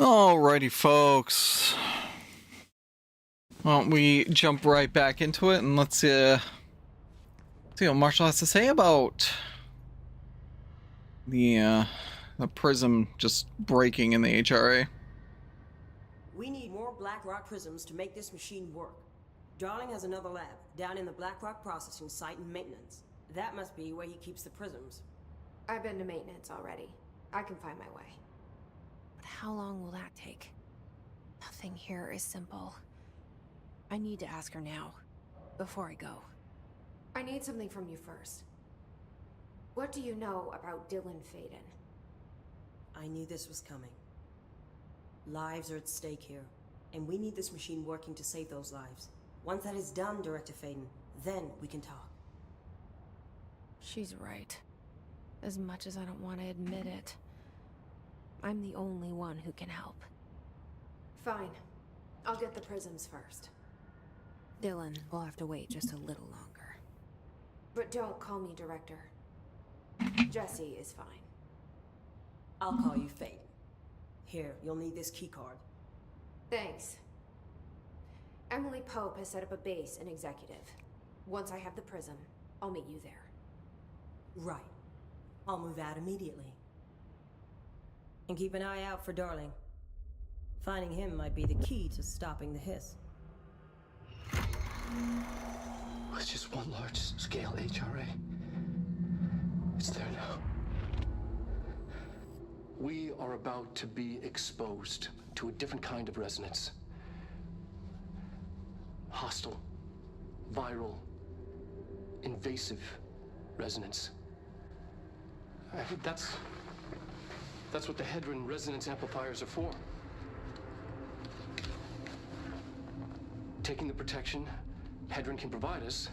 Alrighty, folks. Why don't we jump right back into it and let's see what Marshall has to say about the prism just breaking in the HRA. We need more Blackrock prisms to make this machine work. Darling has another lab down in the Blackrock processing site in maintenance. That must be where he keeps the prisms. I've been to maintenance already. I can find my way. But how long will that take? Nothing here is simple. I need to ask her now, before I go. I need something from you first. What do you know about Dylan Faden? I knew this was coming. Lives are at stake here, and we need this machine working to save those lives. Once that is done, Director Faden, then we can talk. She's right. As much as I don't want to admit it, I'm the only one who can help. Fine. I'll get the prisms first. Dylan will have to wait just a little longer. But don't call me Director. Jesse is fine. I'll call you Faden. Here, you'll need this keycard. Thanks. Emily Pope has set up a base in Executive. Once I have the prism, I'll meet you there. Right. I'll move out immediately. And keep an eye out for Darling. Finding him might be the key to stopping the hiss. It's just one large-scale HRA. It's there now. We are about to be exposed to a different kind of resonance. Hostile, viral, invasive resonance. That's what the Hedron resonance amplifiers are for. Taking the protection Hedron can provide us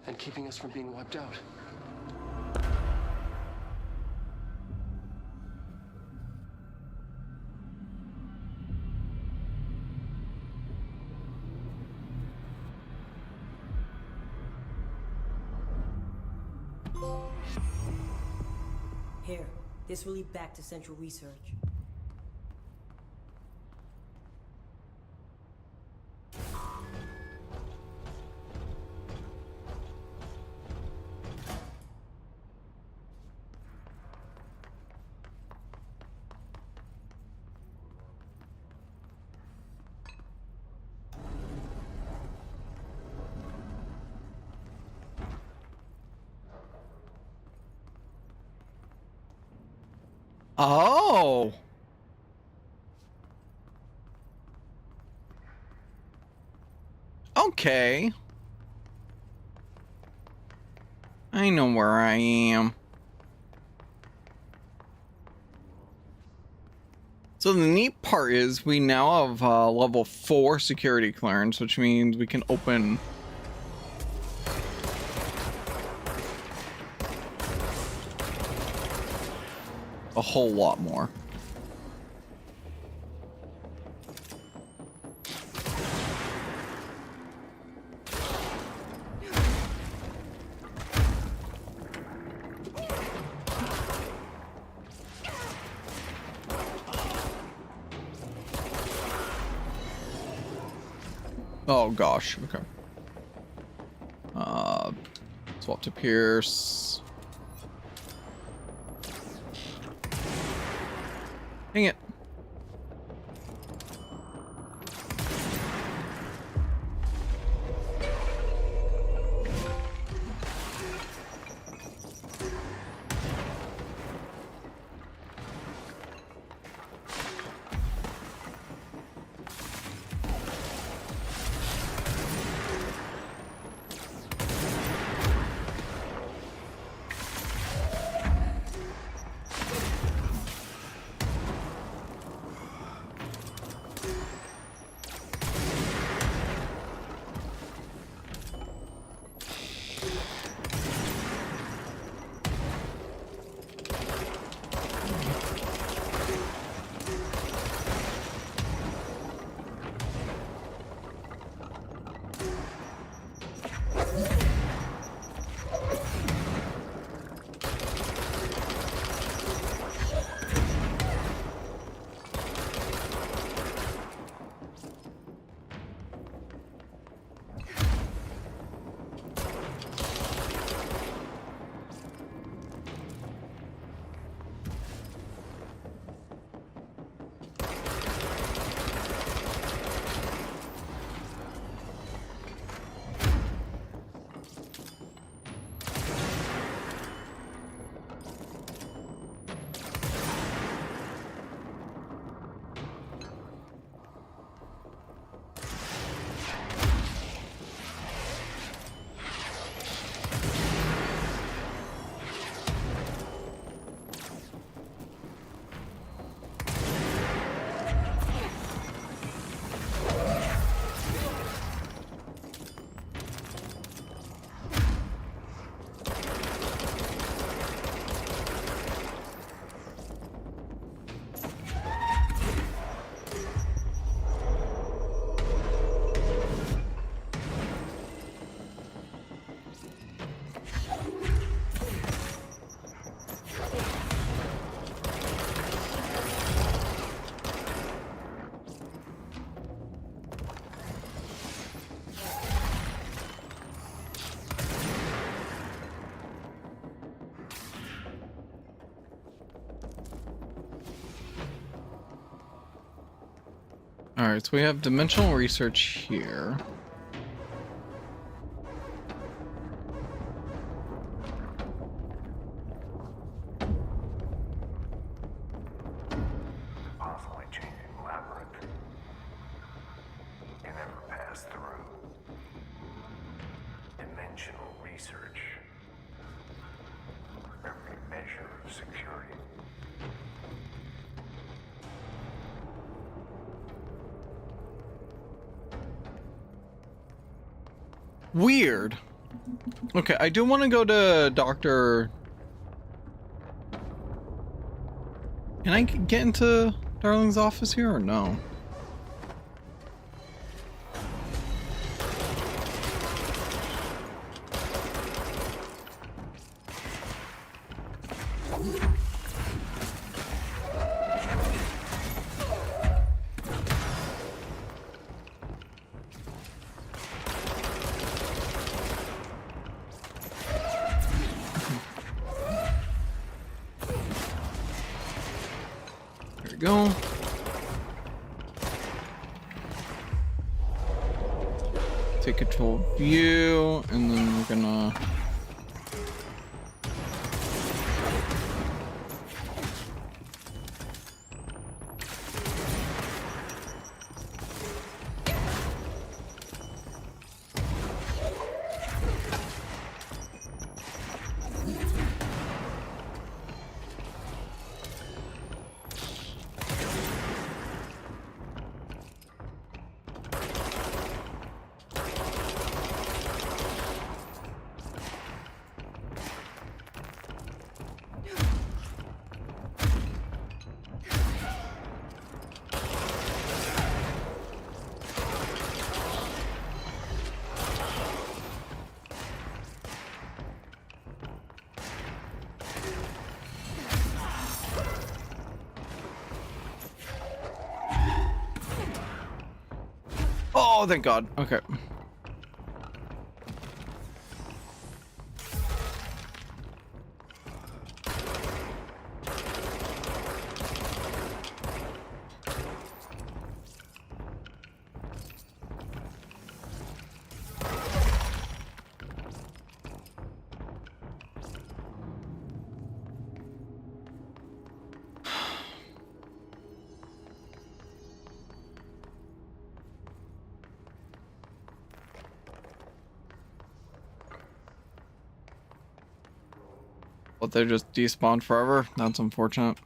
and keeping us from being wiped out. Here, this will lead back to Central Research. Oh. Okay. I know where I am. So the neat part is we now have level 4 security clearance, which means we can open a whole lot more. Oh gosh, okay. Swap to Pierce. Dang it. Alright, so we have dimensional research here. Constantly changing labyrinth. You never pass through. Dimensional research. Every measure of security. Weird. Okay, I do want to go to Dr. Can I get into Darling's office here or no? There we go. Take control view, and then we're gonna... Oh, thank God. Okay. But they're just despawned forever. That's unfortunate.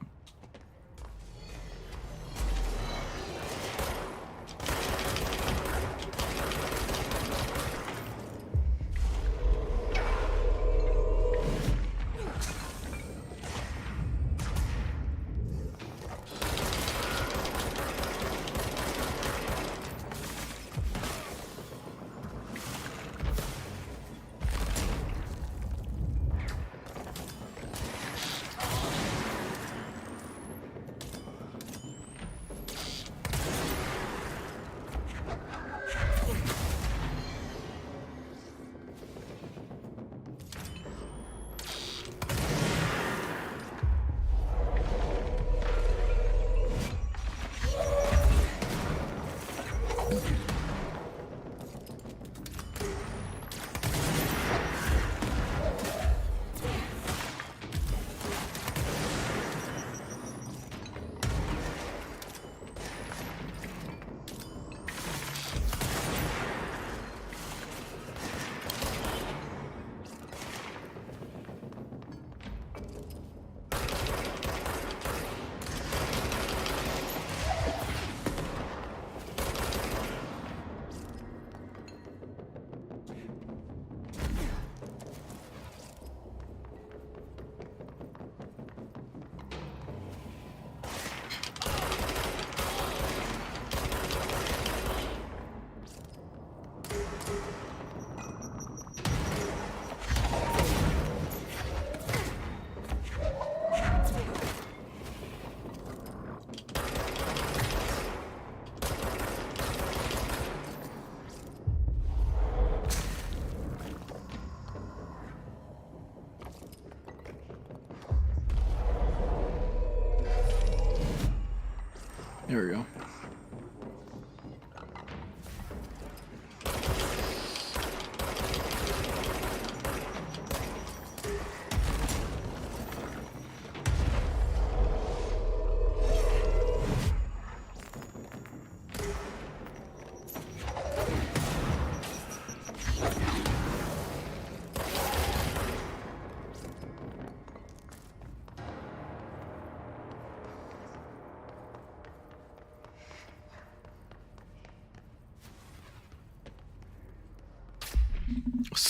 There we go.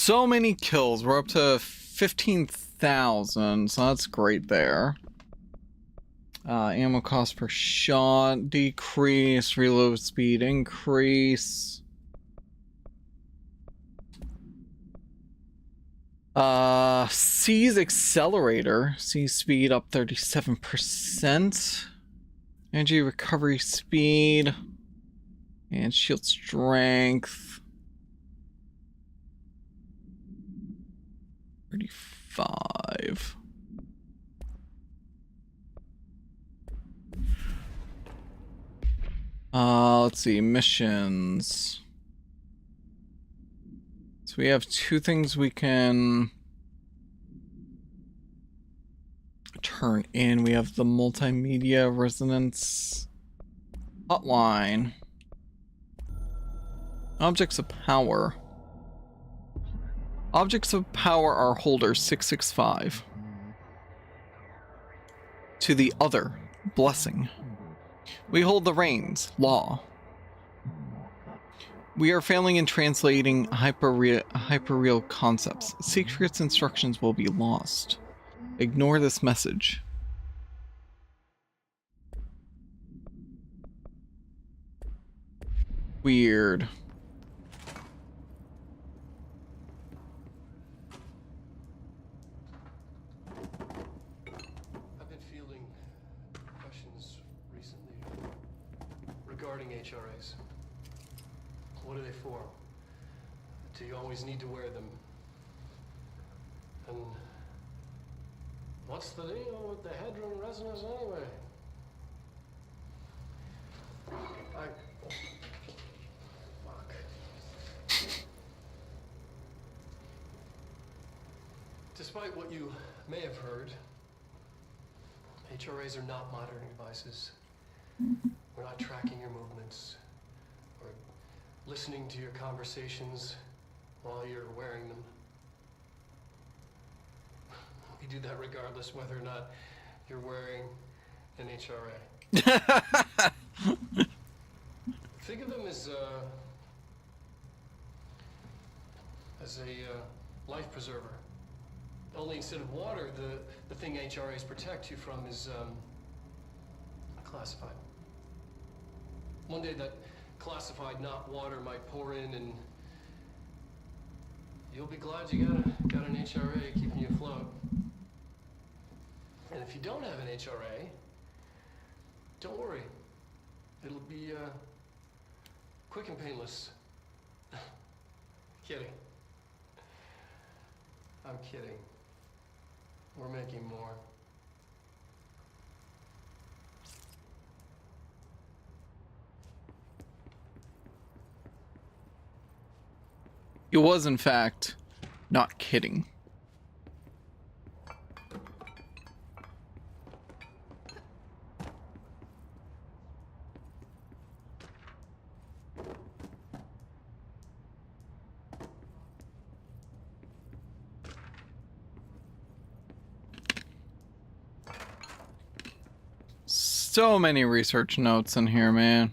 so many kills. We're up to 15,000, so that's great there. Ammo cost per shot decrease, reload speed increase. C's accelerator, C speed up 37%. Energy recovery speed and shield strength 35. Let's see, missions. So we have two things we can turn in. We have the multimedia resonance hotline. Objects of power. Objects of power are holders 665. To the other, blessing. We hold the reins, law. We are failing in translating hyperreal concepts. Secrets instructions will be lost. Ignore this message. Weird. I've been fielding questions recently regarding HRAs. What are they for? Do you always need to wear them? And what's the deal with the Hadron resonance anyway? Fuck. Despite what you may have heard, HRAs are not monitoring devices. We're not tracking your movements or listening to your conversations while you're wearing them. We do that regardless whether or not you're wearing an HRA. Think of them as a life preserver. Only instead of water, the thing HRAs protect you from is classified. One day that classified, not water, might pour in, and you'll be glad you got an HRA keeping you afloat. And if you don't have an HRA, don't worry. It'll be quick and painless. Kidding. I'm kidding. We're making more. He was, in fact, not kidding. So many research notes in here, man.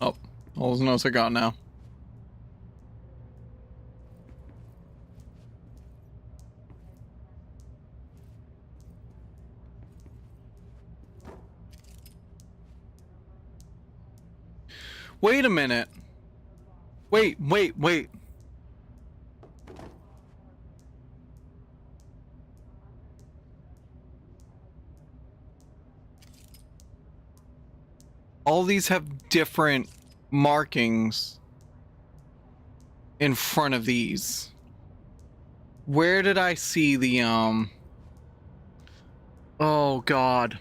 Oh, all those notes are gone now. Wait a minute. Wait. All these have different markings in front of these. Where did I see the, oh God.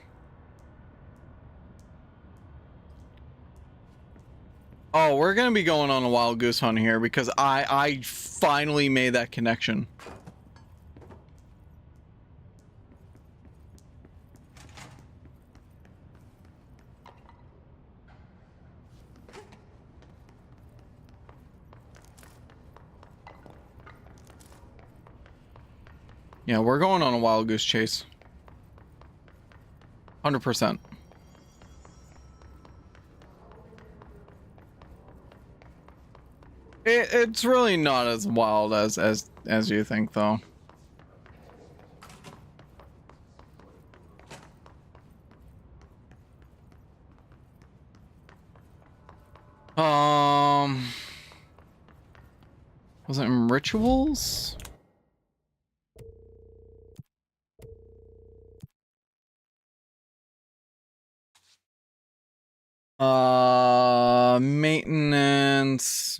Oh, we're gonna be going on a wild goose hunt here because I finally made that connection. Yeah, we're going on a wild goose chase. 100%. It's really not as wild as you think, though. Was it in rituals? Maintenance.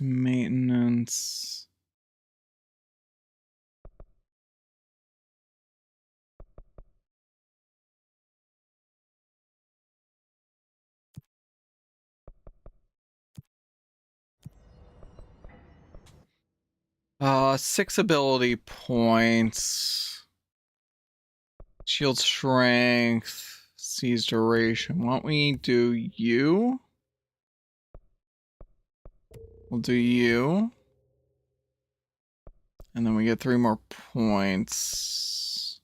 Six ability points. Shield strength. Seize duration. Why don't we do you? We'll do you. And then we get 3 more points.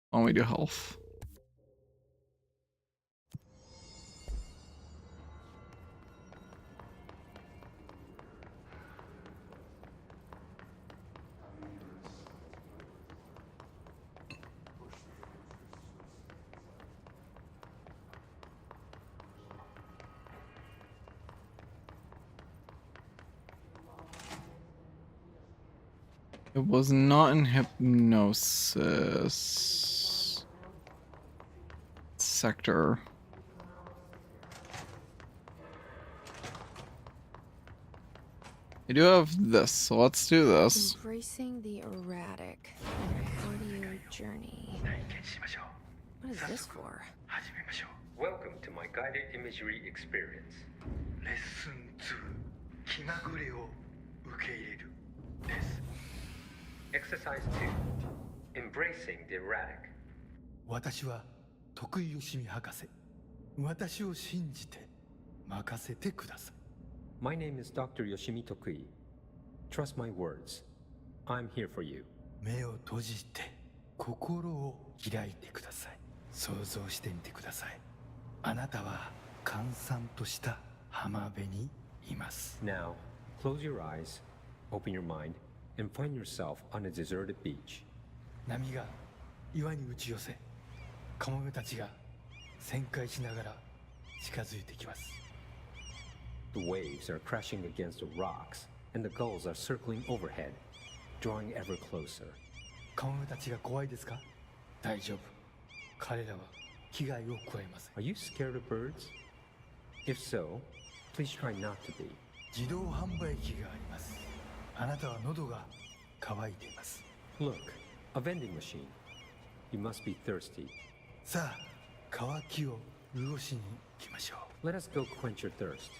Why don't we do health? It was not in hypnosis sector. I do have this, so let's do this. Embracing the erratic. Audio journey. What is this for? Welcome to my guided imagery experience. Lesson 2気まぐれを受け入れるです Exercise 2. Embracing the erratic. 私は徳井義美博士私を信じて任せてください My name is Dr. Yoshimi Tokui. Trust my words. I'm here for you. 目を閉じて心を開いてください想像してみてくださいあなたは閑散とした浜辺にいます Now, close your eyes, open your mind, and find yourself on a deserted beach. 波が岩に打ち寄せカモメたちが旋回しながら近づいてきます The waves are crashing against the rocks, and the gulls are circling overhead, drawing ever closer. カモメたちが怖いですか大丈夫彼らは危害を加えません Are you scared of birds? If so, please try not to be. 自動販売機がありますあなたは喉が渇いています Look, a vending machine. You must be thirsty. さあ渇きを潤しに行きましょう Let us go quench your thirst.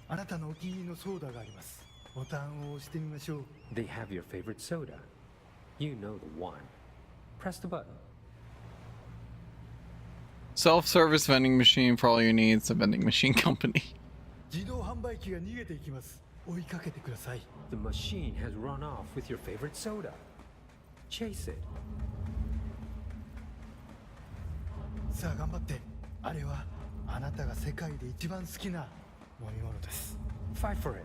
あなたのお気に入りのソーダがありますボタンを押してみましょう They have your favorite soda. You know the one. Press the button. Self-service vending machine for all your needs. A vending machine company. 自動販売機が逃げていきます追いかけてください The machine has run off with your favorite soda. Chase it. さあ頑張ってあれはあなたが世界で一番好きな飲み物です Fight for it.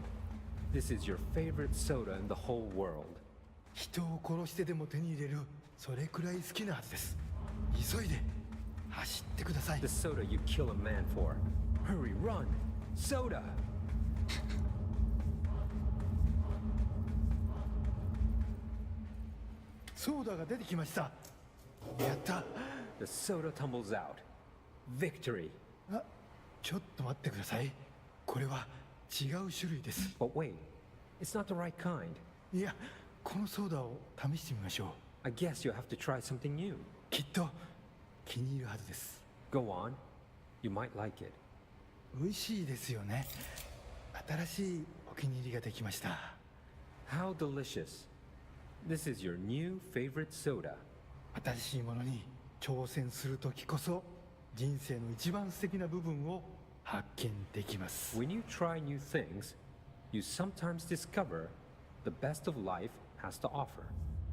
This is your favorite soda in the whole world. 人を殺してでも手に入れるそれくらい好きなはずです急いで走ってください The soda you kill a man for. Hurry, run! Soda! ソーダが出てきましたやった The soda tumbles out. Victory. あちょっと待ってくださいこれは違う種類です But wait, it's not the right kind. いやこのソーダを試してみましょう I guess you'll have to try something new. きっと気に入るはずです Go on. You might like it. 美味しいですよね新しいお気に入りができました How delicious. This is your new favorite soda. 新しいものに挑戦する時こそ人生の一番素敵な部分を発見できます。 When you try new things, you sometimes discover the best of life has to offer.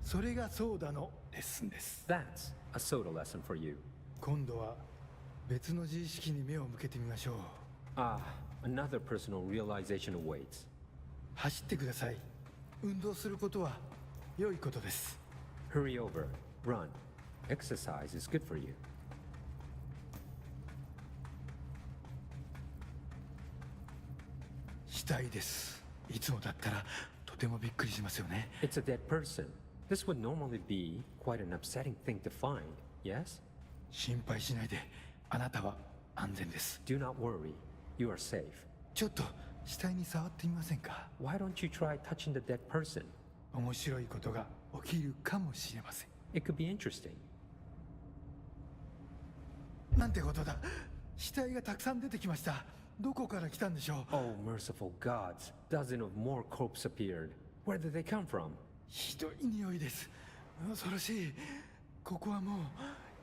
それがソーダのレッスンです。 That's a soda lesson for you. 今度は別の自意識に目を向けてみましょう。 Ah, another personal realization awaits. 走ってください。運動することは良いことです。 Hurry over, run. Exercise is good for you. 死体です。いつもだったらとてもびっくりしますよね。 It's a dead person. This would normally be quite an upsetting thing to find, yes? 心配しないで。あなたは安全です。 Do not worry. You are safe. ちょっと死体に触ってみませんか？ Why don't you try touching the dead person? 面白いことが起きるかもしれません。 It could be interesting. なんてことだ。死体がたくさん出てきました。どこから来たんでしょう？ Oh, merciful gods. Dozen of more corpses appeared. Where did they come from? ひどい匂いです。恐ろしい。ここはもう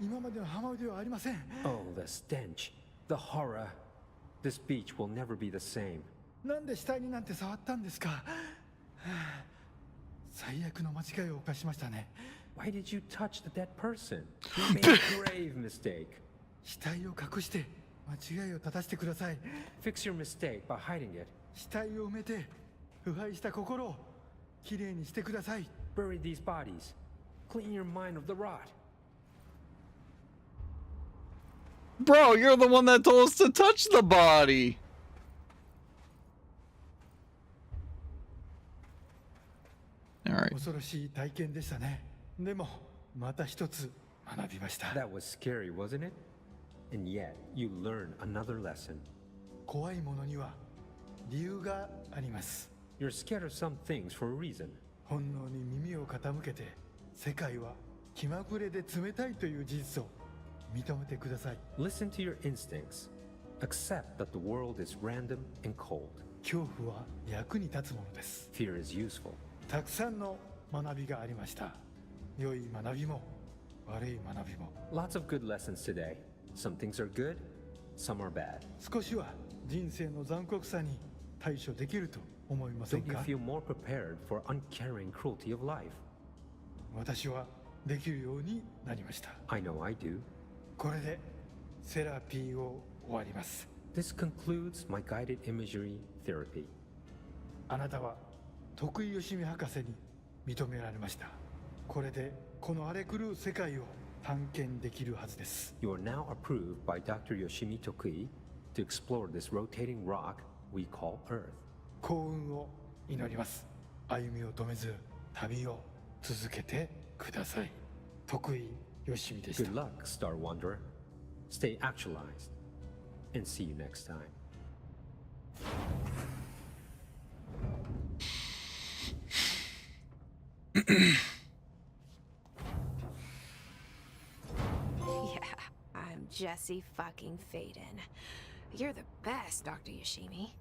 今までの浜辺ではありません。 Oh, the stench. The horror. This beach will never be the same. なんで死体になんて触ったんですか？はあ、最悪の間違いを犯しましたね。 Why did you touch the dead person? You made a grave mistake. 死体を隠して間違いを正してください。 Fix your mistake by hiding it. 死体を埋めて腐敗した心をきれいにしてください。 Bury these bodies. Clean your mind of the rot. Bro, you're the one that told us to touch the body. Alright. 恐ろしい体験でしたね。でもまた一つ学びました。 That was scary, wasn't it? And yet, you learned another lesson. 怖いものには理由があります。 You're scared of some things for a reason. 本能に耳を傾けて、世界は気まぐれで冷たいという事実を認めてください。 Listen to your instincts. Accept that the world is random and cold. 恐怖は役に立つものです。 Fear is useful. たくさんの学びがありました。良い学びも悪い学びも。 Lots of good lessons today. Some things are good, some are bad. 少しは人生の残酷さに対処できると思いません Don't you か？ feel more prepared for uncaring cruelty of life? 私はできるようになりました。 I know I do. これでセラピーを終わります。 This concludes my guided imagery therapy. あなたは徳井義美博士に認められました。これでこの荒れ狂う世界を探検できるはずです。 You are now approved by Dr. Yoshimi Tokui to explore this rotating rock we call Earth. 幸運を祈ります。歩みを止めず旅を続けてください。徳井義美でした。 Good luck, Star Wanderer. Stay actualized. And see you next time. Yeah, I'm Jesse fucking Faden. You're the best, Dr. Yoshimi.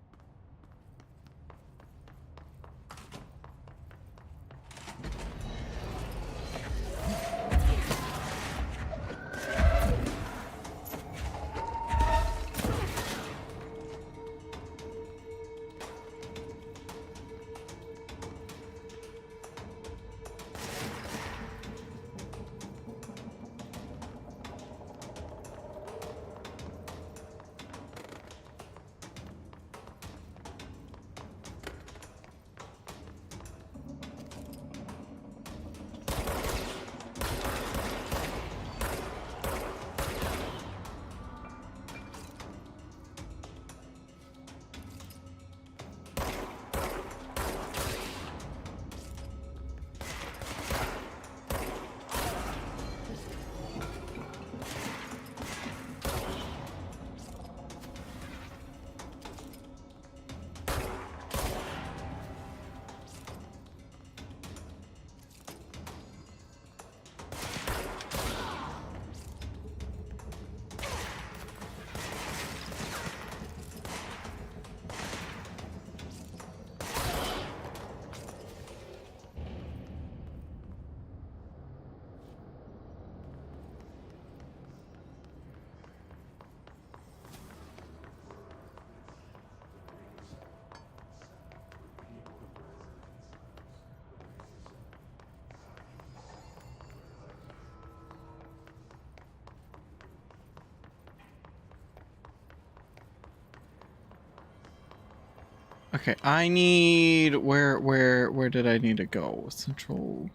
Okay, I need where did I need to go? Central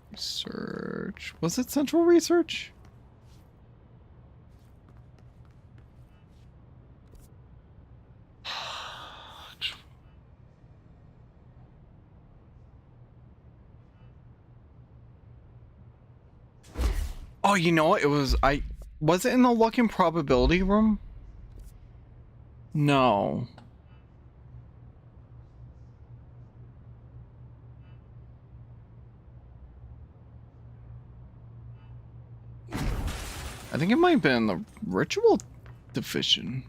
research. Was it central research? Oh, you know what? It was was it in the luck and probability room? No. I think it might have been the ritual division.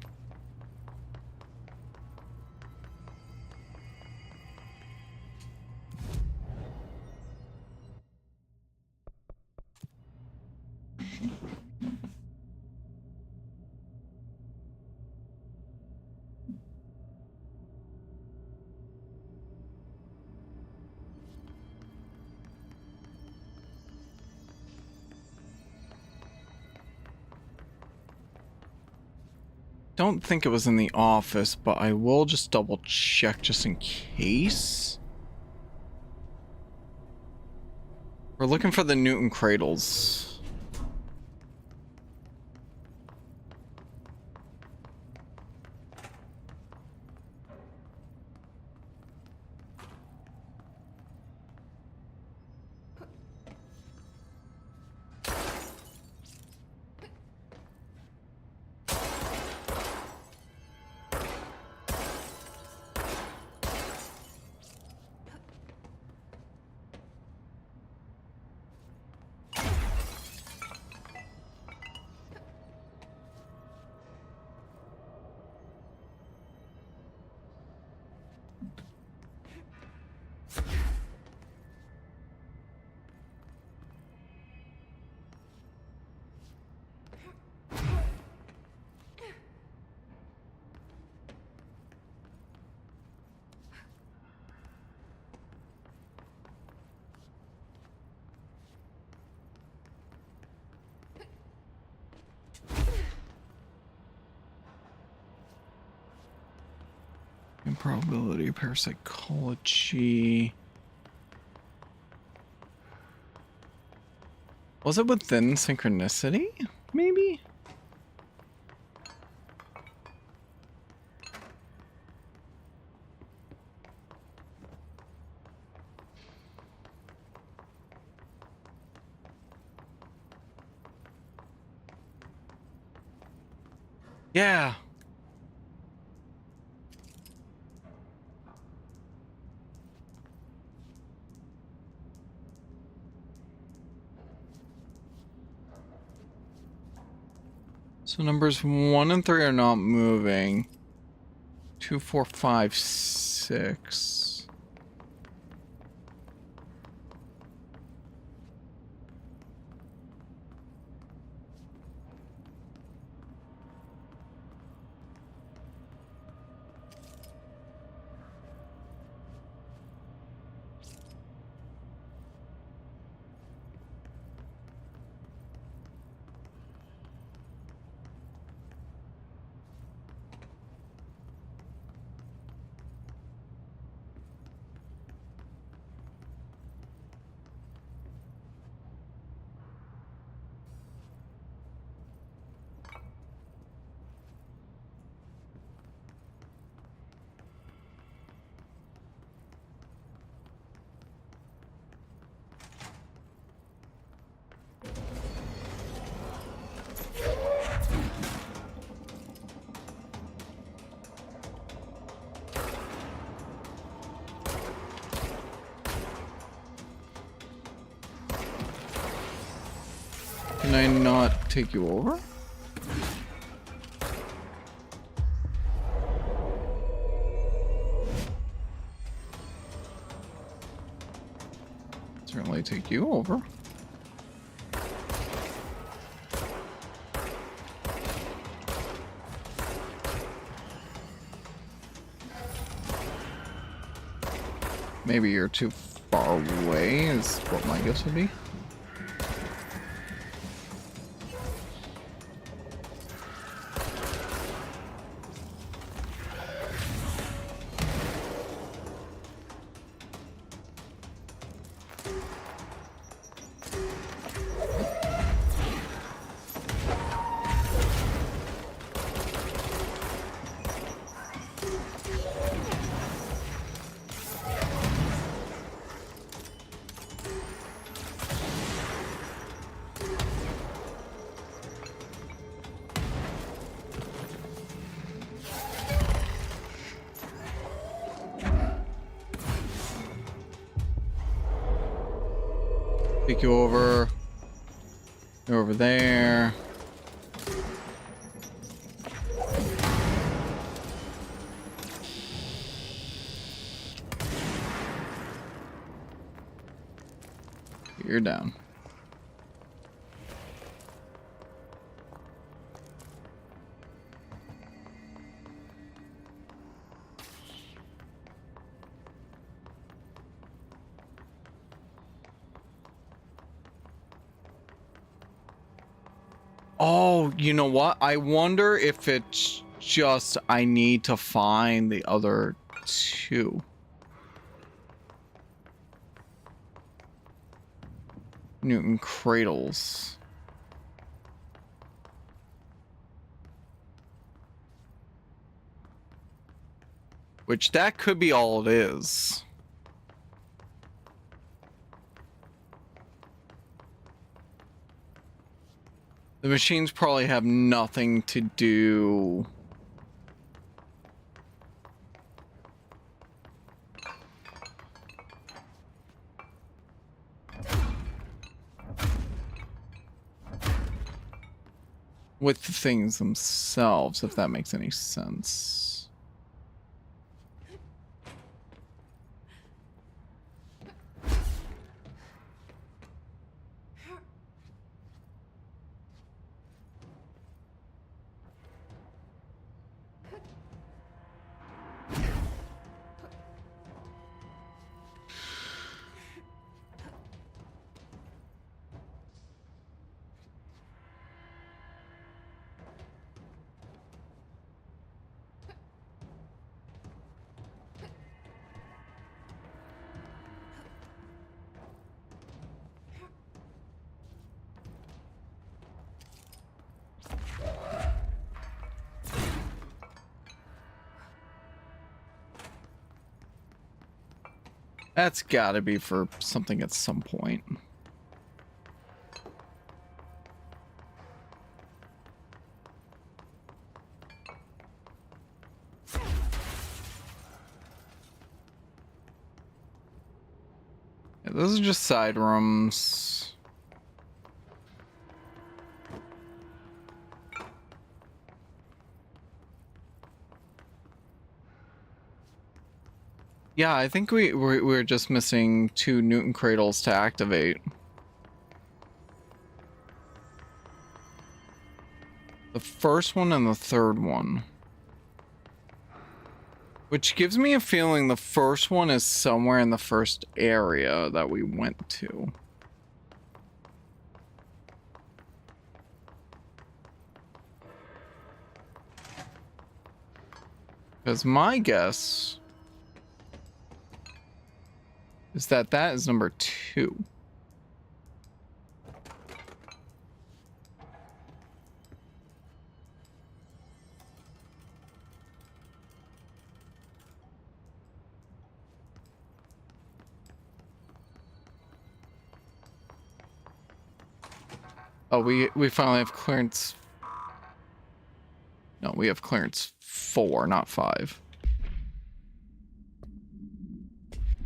Don't think it was in the office, but I will just double check just in case. We're looking for the Newton cradles. Improbability, parapsychology. Was it within synchronicity? Maybe? Yeah. So numbers 1 and 3 are not moving. 2, 4, 5, 6. Can I not take you over? Certainly take you over. Maybe you're too far away is what my guess would be. Take you over. You're over there. You're down. Oh, you know what? I wonder if it's just I need to find the other two. Newton cradles. Which that could be all it is. The machines probably have nothing to do. With the things themselves, if that makes any sense. That's gotta be for something at some point. Yeah, those are just side rooms. Yeah, I think we're just missing 2 Newton cradles to activate. The first one and the third one. Which gives me a feeling the first one is somewhere in the first area that we went to. Because my guess is that that is number 2. Oh, we finally have clearance. No, we have clearance 4, not 5.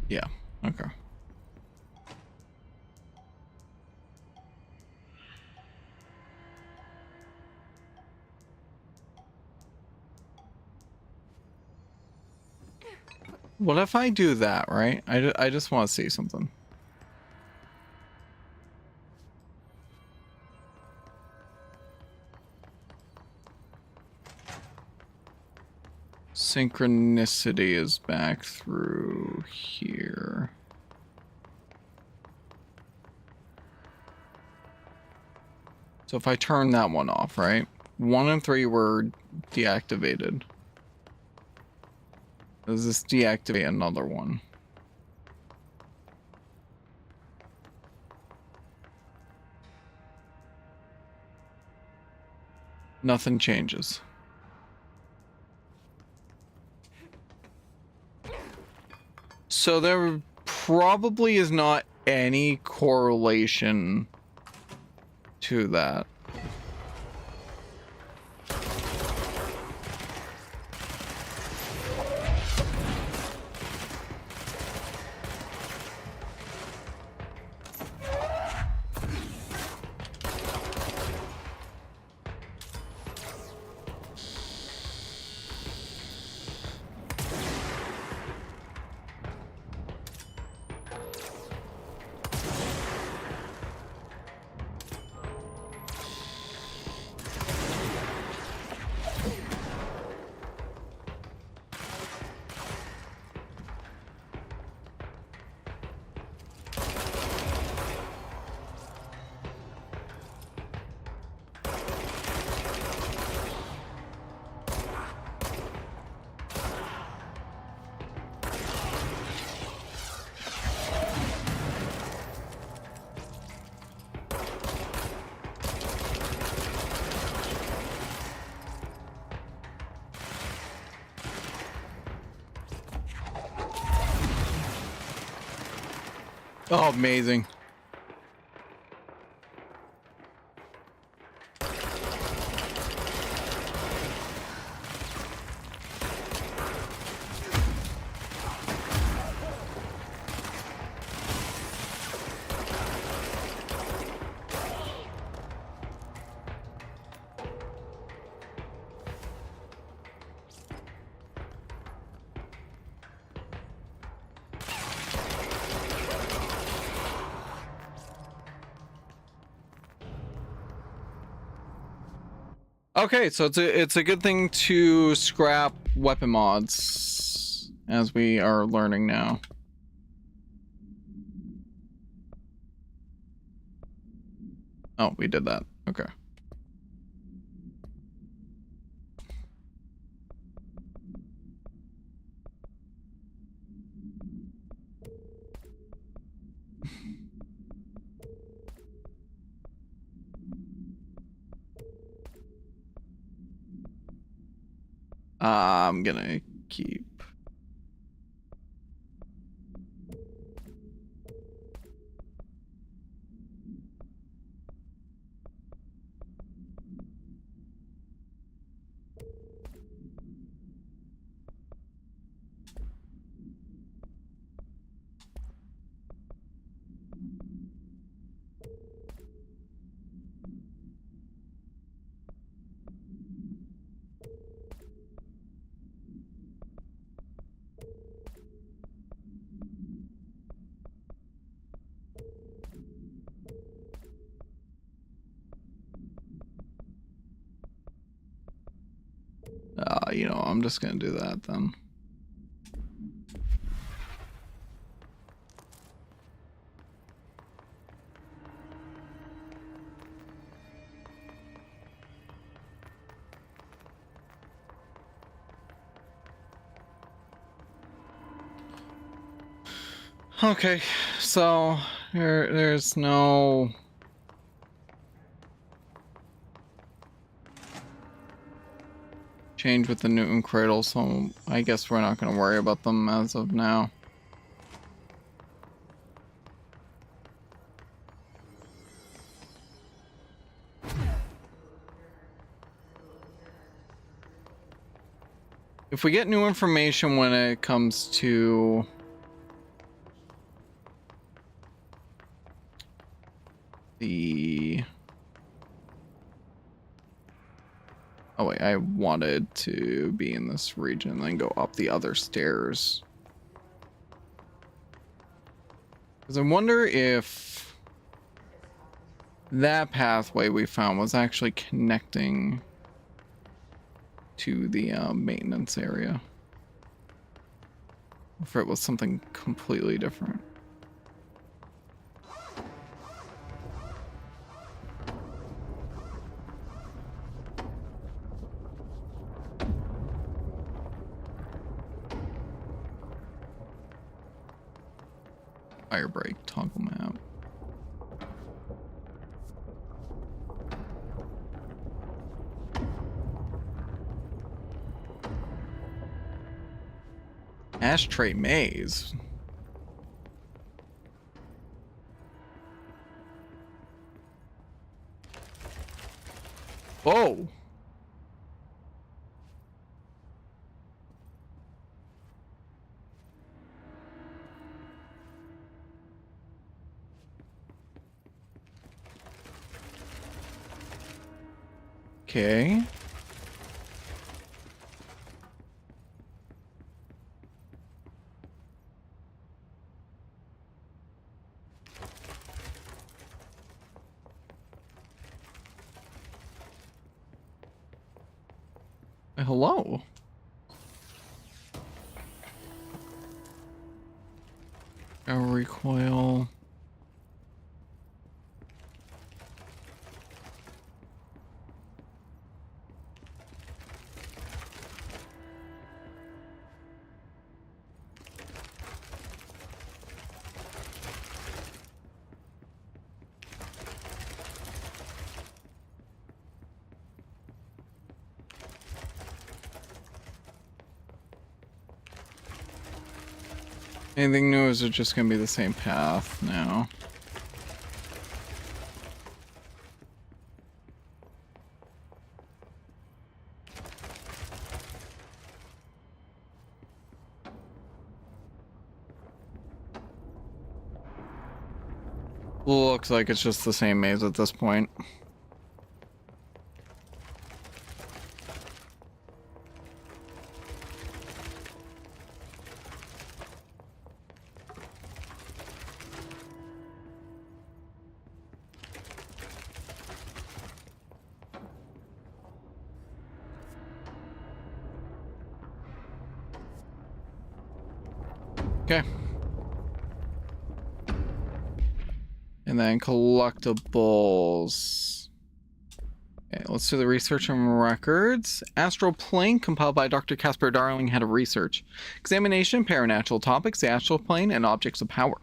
Yeah, okay. What if I do that, right? I just want to see something. Synchronicity is back through here. So if I turn that one off, right? 1 and 3 were deactivated. Does this deactivate another one? Nothing changes. So there probably is not any correlation to that. Oh, amazing. Okay, so it's a good thing to scrap weapon mods, as we are learning now. Oh, we did that. Okay. I'm gonna keep. You know, I'm just gonna do that then. Okay, so there's no change with the Newton cradle, so I guess we're not going to worry about them as of now. If we get new information when it comes to the... Oh wait, I wanted to be in this region and then go up the other stairs. Because I wonder if that pathway we found was actually connecting to the maintenance area. Or if it was something completely different. Fire break, toggle map. Ashtray maze. Whoa. Okay. Hello. A recoil. Anything new, or is it just gonna be the same path now? Looks like it's just the same maze at this point. Okay. And then collectibles. Okay, let's do the research and records. Astral Plane, compiled by Dr. Casper Darling, head of research. Examination, paranatural topics, the astral plane, and objects of power.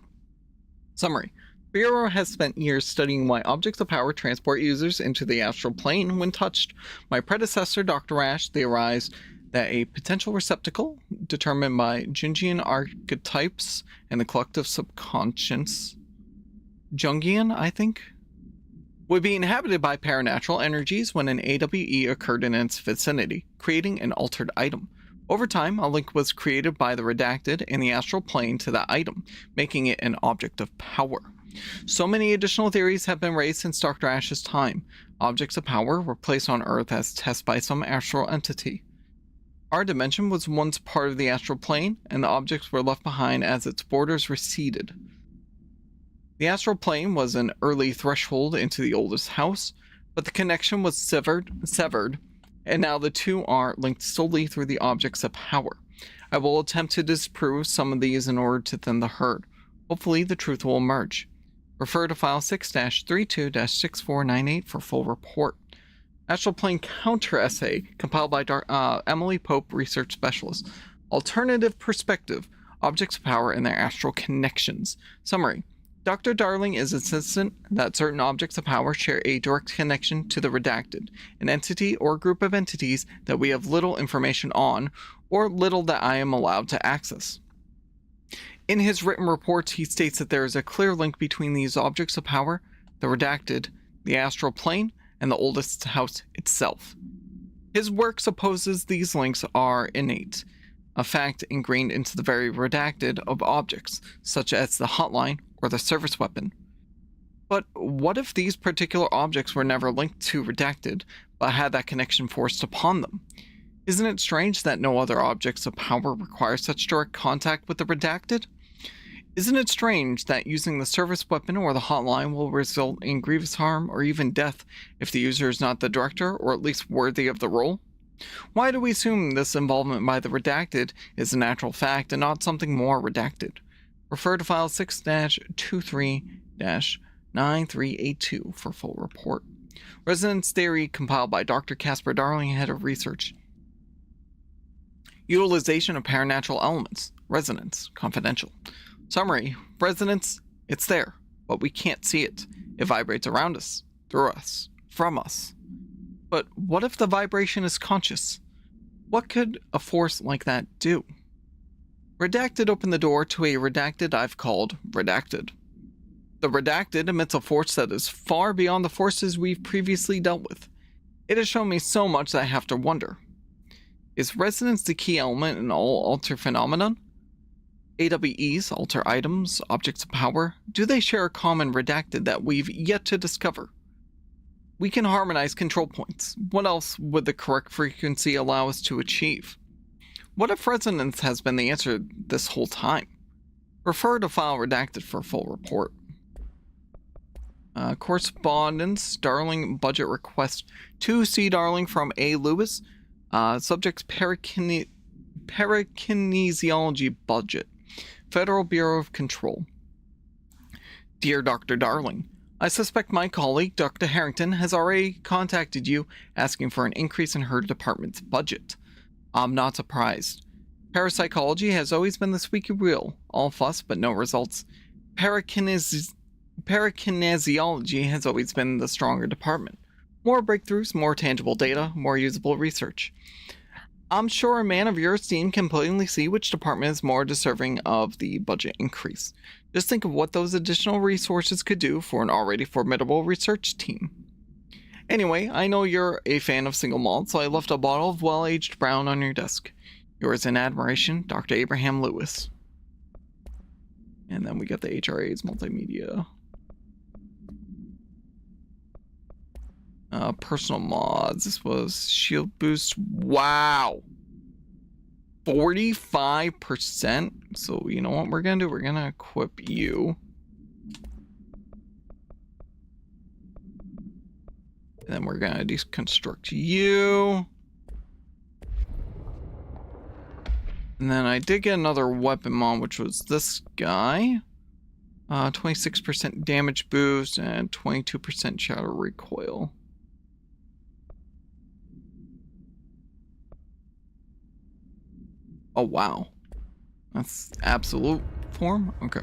Summary. Bureau has spent years studying why objects of power transport users into the astral plane when touched. My predecessor, Dr. Ash, theorized that a potential receptacle, determined by Jungian archetypes and the collective subconscious, Jungian, I think, would be inhabited by paranatural energies when an AWE occurred in its vicinity, creating an altered item. Over time, a link was created by the Redacted and the astral plane to that item, making it an object of power. So many additional theories have been raised since Dr. Ash's time. Objects of power were placed on Earth as tests by some astral entity. Our dimension was once part of the astral plane, and the objects were left behind as its borders receded. The astral plane was an early threshold into the oldest house, but the connection was severed, and now the two are linked solely through the objects of power. I will attempt to disprove some of these in order to thin the herd. Hopefully the truth will emerge. Refer to file 6-32-6498 for full report. Astral Plane Counter Essay, compiled by Emily Pope, Research Specialist. Alternative Perspective, Objects of Power and their Astral Connections. Summary. Dr. Darling is insistent that certain objects of power share a direct connection to the Redacted, an entity or group of entities that we have little information on, or little that I am allowed to access. In his written reports, he states that there is a clear link between these objects of power, the Redacted, the astral plane, and the oldest house itself. His work supposes these links are innate, a fact ingrained into the very Redacted of objects, such as the hotline or the service weapon. But what if these particular objects were never linked to Redacted, but had that connection forced upon them? Isn't it strange that no other objects of power require such direct contact with the Redacted? Isn't it strange that using the service weapon or the hotline will result in grievous harm or even death if the user is not the director or at least worthy of the role? Why do we assume this involvement by the Redacted is a natural fact and not something more redacted? Refer to file 6-23-9382 for full report. Resonance Theory, compiled by Dr. Casper Darling, head of research. Utilization of paranatural elements. Resonance, confidential. Summary. Resonance, it's there, but we can't see it. It vibrates around us, through us, from us. But what if the vibration is conscious? What could a force like that do? Redacted opened the door to a Redacted I've called Redacted. The Redacted emits a force that is far beyond the forces we've previously dealt with. It has shown me so much that I have to wonder. Is resonance the key element in all alter phenomenon? AWEs, alter items, objects of power, do they share a common Redacted that we've yet to discover? We can harmonize control points. What else would the correct frequency allow us to achieve? What if resonance has been the answer this whole time? Refer to file Redacted for full report. Correspondence, Darling budget request 2C Darling from A. Lewis. Subject parakinesiology budget. Federal Bureau of Control. Dear Dr. Darling, I suspect my colleague, Dr. Harrington, has already contacted you asking for an increase in her department's budget. I'm not surprised. Parapsychology has always been the squeaky wheel, all fuss but no results. Parakinesiology has always been the stronger department. More breakthroughs, more tangible data, more usable research. I'm sure a man of your esteem can plainly see which department is more deserving of the budget increase. Just think of what those additional resources could do for an already formidable research team. Anyway, I know you're a fan of single malt, so I left a bottle of well-aged brown on your desk. Yours in admiration, Dr. Abraham Lewis. And then we got the HRA's multimedia. Personal mods. This was shield boost. Wow. 45%. So you know what we're gonna do? We're gonna equip you. And then we're gonna deconstruct you. And then I did get another weapon mod, which was this guy. 26% damage boost and 22% shatter recoil. Oh, wow. That's absolute form? Okay.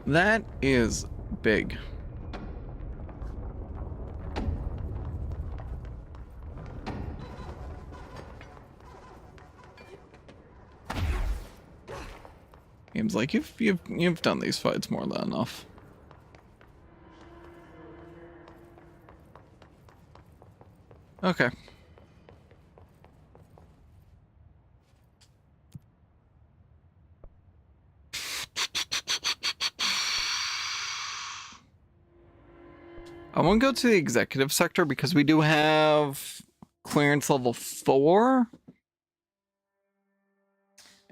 That is big. Game's like you've done these fights more than enough. Okay. I won't go to the executive sector because we do have clearance level 4.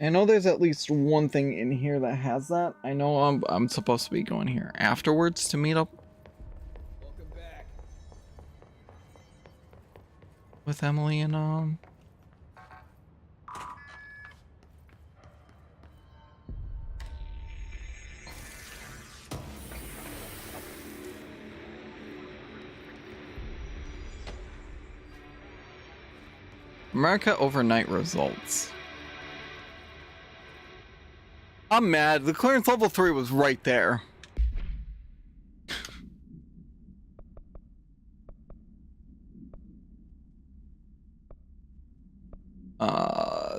I know there's at least one thing in here that has that. I know I'm supposed to be going here afterwards to meet up with Emily and America overnight results. I'm mad. The clearance level 3 was right there.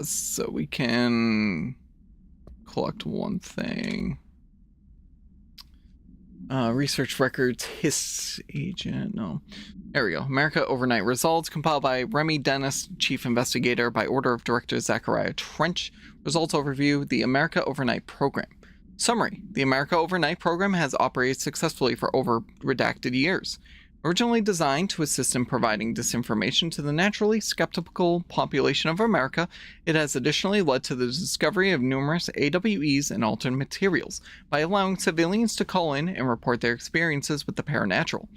So we can collect one thing. Research records, HIS agent, no. There we go. America overnight results compiled by Remy Dennis, chief investigator, by order of director Zachariah Trench. Results overview, the America overnight program. Summary, the America overnight program has operated successfully for over redacted years. Originally designed to assist in providing disinformation to the naturally skeptical population of America, it has additionally led to the discovery of numerous AWEs and alternate materials by allowing civilians to call in and report their experiences with the paranatural.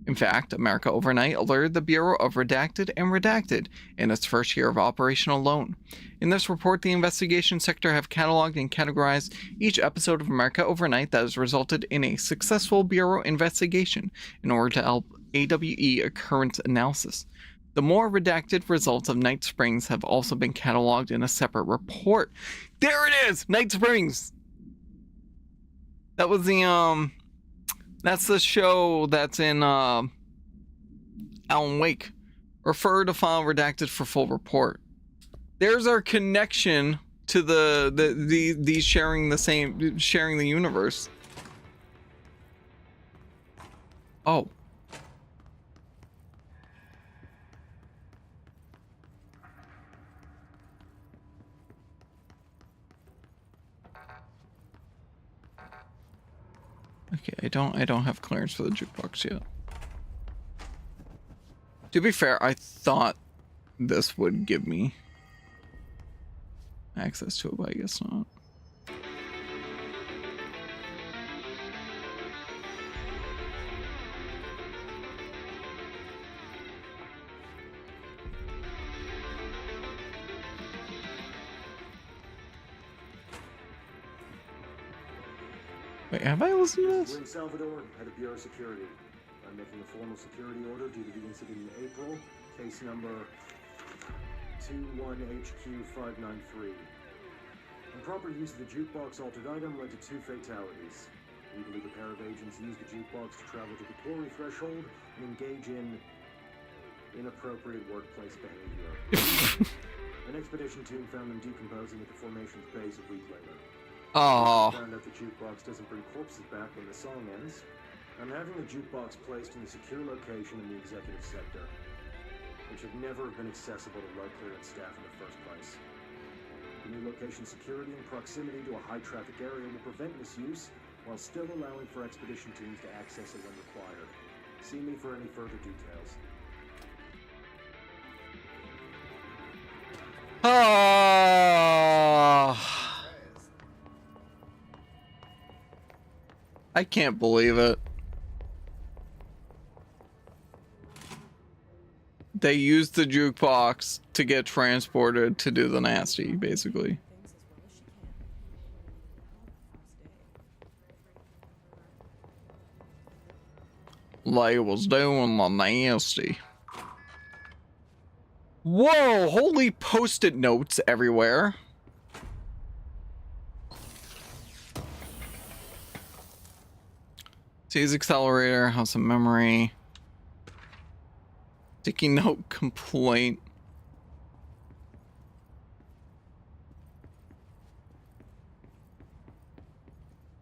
In fact, America Overnight alerted the Bureau of Redacted and Redacted in its first year of operation alone. In this report, the investigation sector have cataloged and categorized each episode of America Overnight that has resulted in a successful Bureau investigation in order to help AWE occurrence analysis. The more redacted results of Night Springs have also been cataloged in a separate report. There it is! Night Springs! That was the, that's the show that's in Alan Wake. Refer to file redacted for full report. There's our connection to the sharing the universe. Oh. Okay, I don't have clearance for the jukebox yet. To be fair, I thought this would give me access to it, but I guess not. Wait, have I listened to this? Lynn Salvador, head of Bureau Security. I'm making a formal security order due to the incident in April, case number 21HQ593. Improper use of the jukebox altered item led to 2 fatalities. We believe a pair of agents used the jukebox to travel to the glory threshold and engage in inappropriate workplace behavior. An expedition team found them decomposing at the formation's base a week later. Oh. Found out the jukebox doesn't bring corpses back when the song ends. I'm having the jukebox placed in a secure location in the executive sector, which should never have been accessible to low clearance staff in the first place. The new location security and proximity to a high-traffic area will prevent misuse, while still allowing for expedition teams to access it when required. See me for any further details. I can't believe it. They used the jukebox to get transported to do the nasty, basically. They was doing the nasty. Whoa, holy post-it notes everywhere. Seize accelerator, house of memory. Sticky note complaint.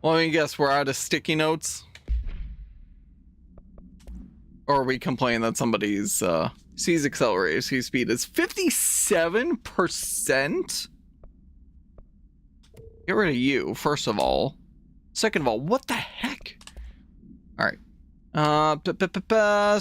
Well, I guess we're out of sticky notes. Or we complain that somebody's C's accelerator, C speed is 57%. Get rid of you, first of all. Second of all, what the heck? Alright.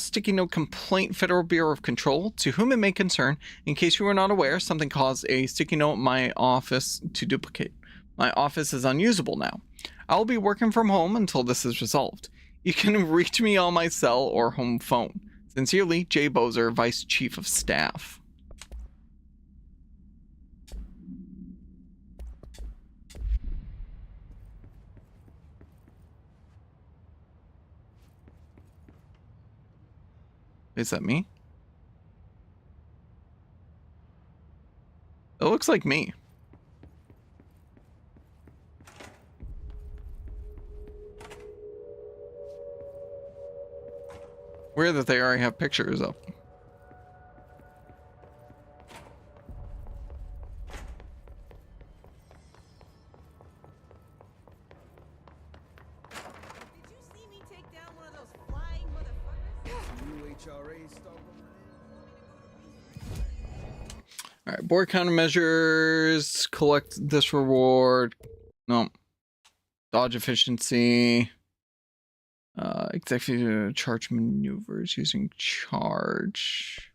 Sticky note complaint, Federal Bureau of Control. To whom it may concern, in case you were not aware, something caused a sticky note in my office to duplicate. My office is unusable now. I will be working from home until this is resolved. You can reach me on my cell or home phone. Sincerely, Jay Bozer, Vice Chief of Staff. Is that me? It looks like me. Weird that they already have pictures up. Did you see me take down one of those flying motherfuckers? New HRA stuff. All right, board countermeasures. Collect this reward. No. Dodge efficiency. Executive charge maneuvers using charge.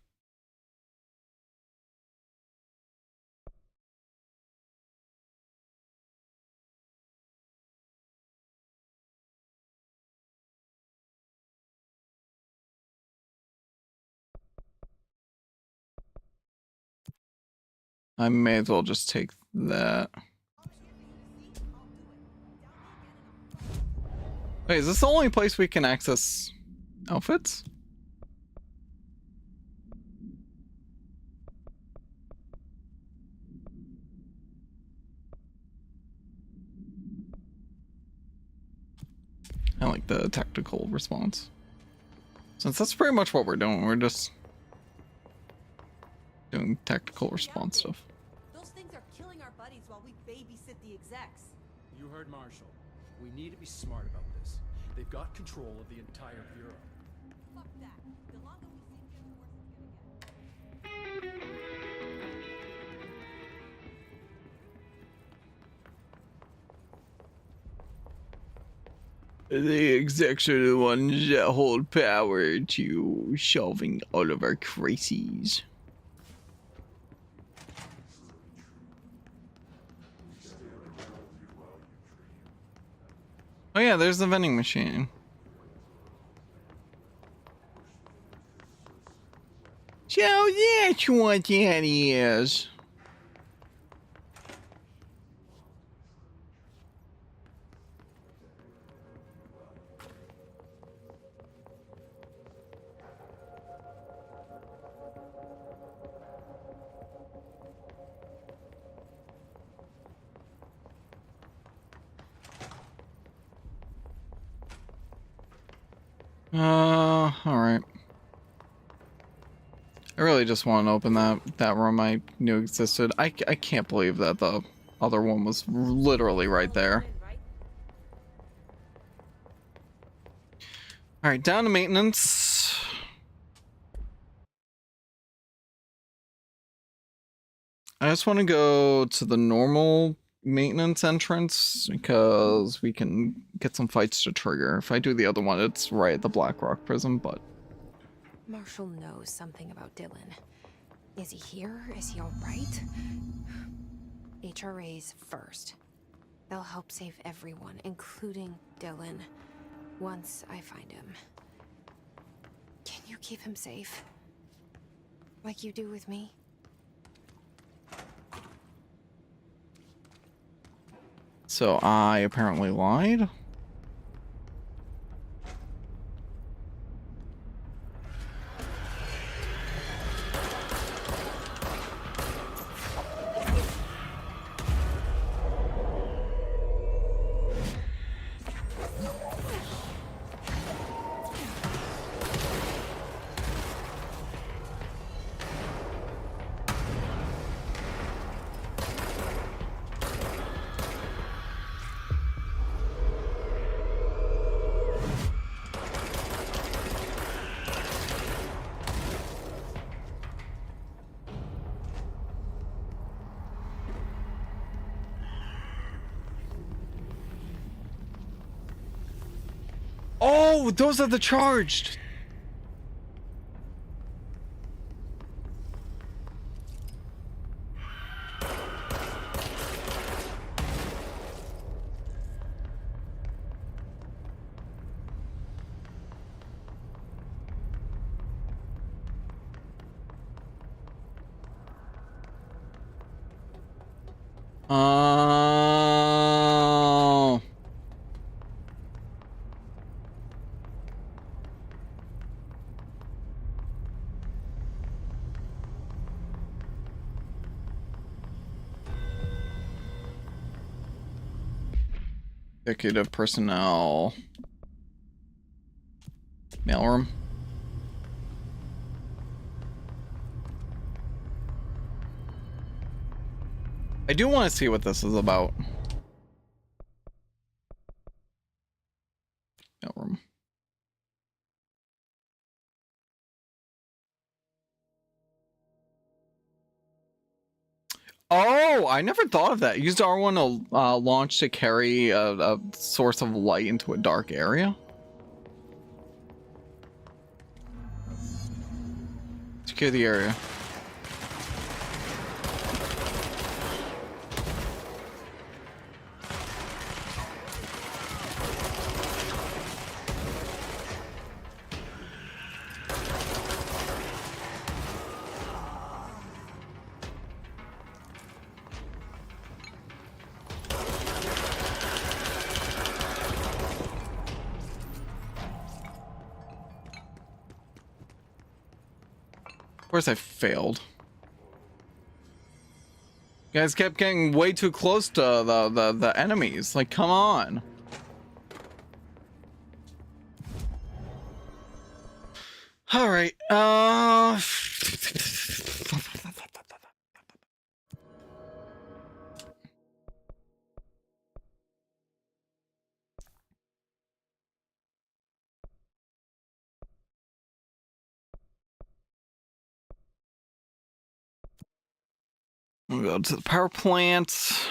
I may as well just take that. Wait, is this the only place we can access outfits? I like the tactical response. Since that's pretty much what we're doing, we're just doing tactical response stuff. Those things are killing our buddies while we babysit the execs. You heard Marshall. We need to be smart about this. They've got control of the entire bureau. Fuck that. The longer we sit here, the worse it's gonna get. The execs are the ones that hold power to solving all of our crises. Oh yeah, there's the vending machine. So that's what that is. Alright. I really just want to open that room I knew existed. I can't believe that the other one was literally right there. Alright, down to maintenance. I just want to go to the normal maintenance entrance because we can get some fights to trigger. If I do the other one, it's right at the Black Rock prison, but... Marshall knows something about Dylan. Is he here? Is he all right? HRAs first. They'll help save everyone, including Dylan, once I find him. Can you keep him safe? Like you do with me? So I apparently lied. Oh, those are the charged. Oh. Executive personnel. Mailroom. I do want to see what this is about. Mailroom. Oh, I never thought of that. Used R1 to launch to carry a source of light into a dark area. Secure the area. Of course I failed. You guys kept getting way too close to the enemies. Like, come on. All right. We'll go to the power plant.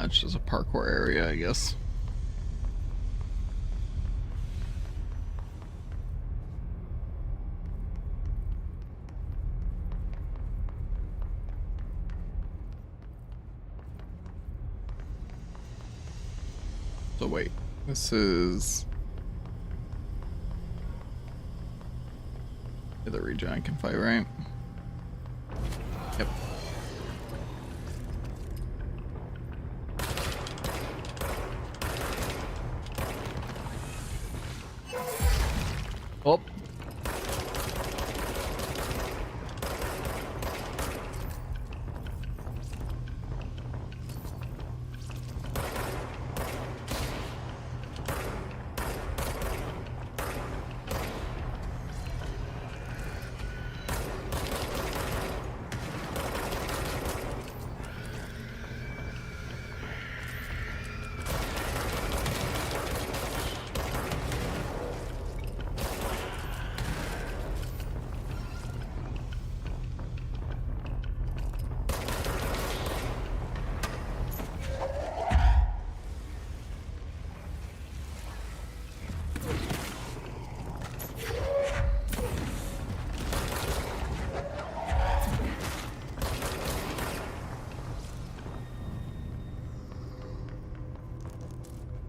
It's just a parkour area, I guess. So wait, this is the region I can fight, right? Yep. Oh.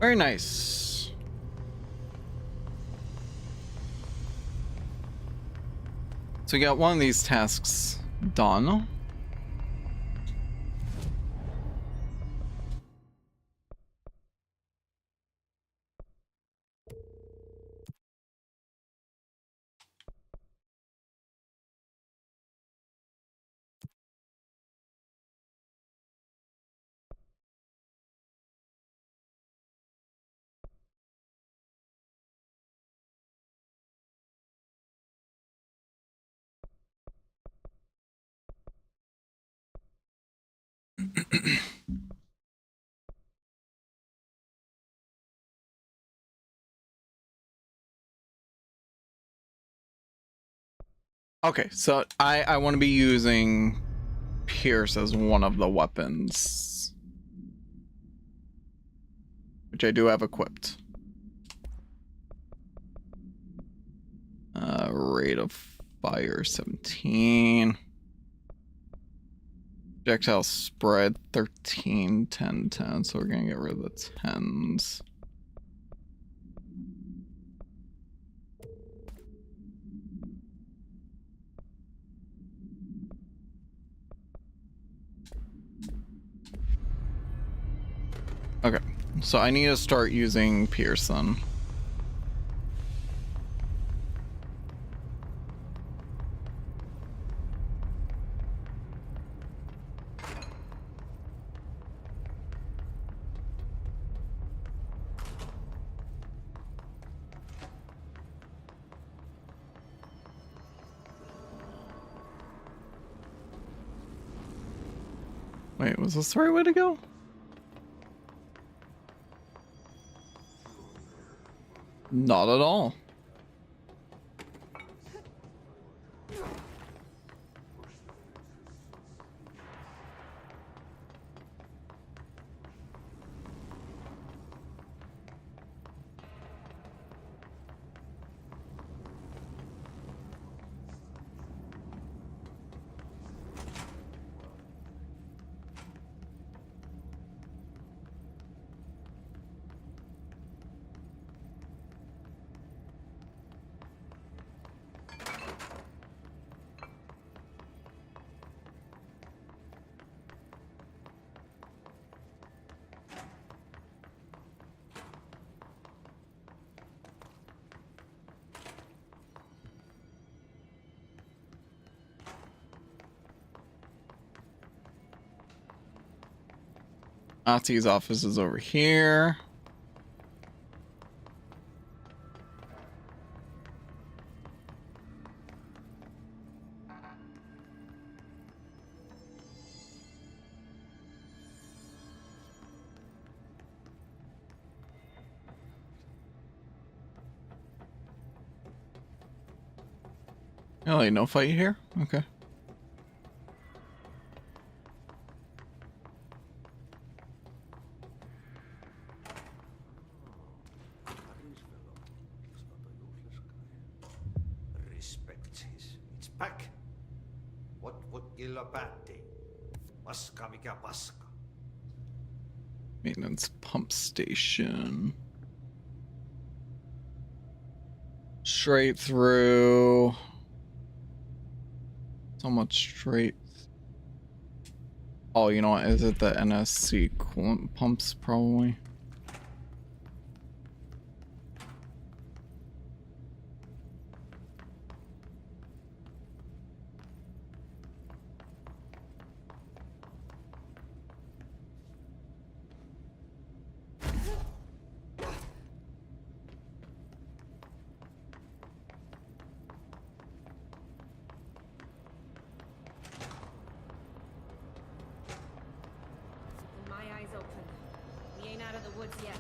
Very nice. So we got one of these tasks done. Okay, so I want to be using Pierce as one of the weapons, which I do have equipped. Rate of fire 17. Projectile spread 13, 10, 10. So we're gonna get rid of the 10s. Okay, so I need to start using Pearson. Wait, was this the right way to go? Not at all. Ati's office is over here. Oh, no fight here? Okay. It's back. What would Gilabatti? Paska mikä paska. Maintenance pump station. Straight through. So much straight. Oh, you know what? Is it the NSC coolant pumps, probably? My eyes open. We ain't out of the woods yet.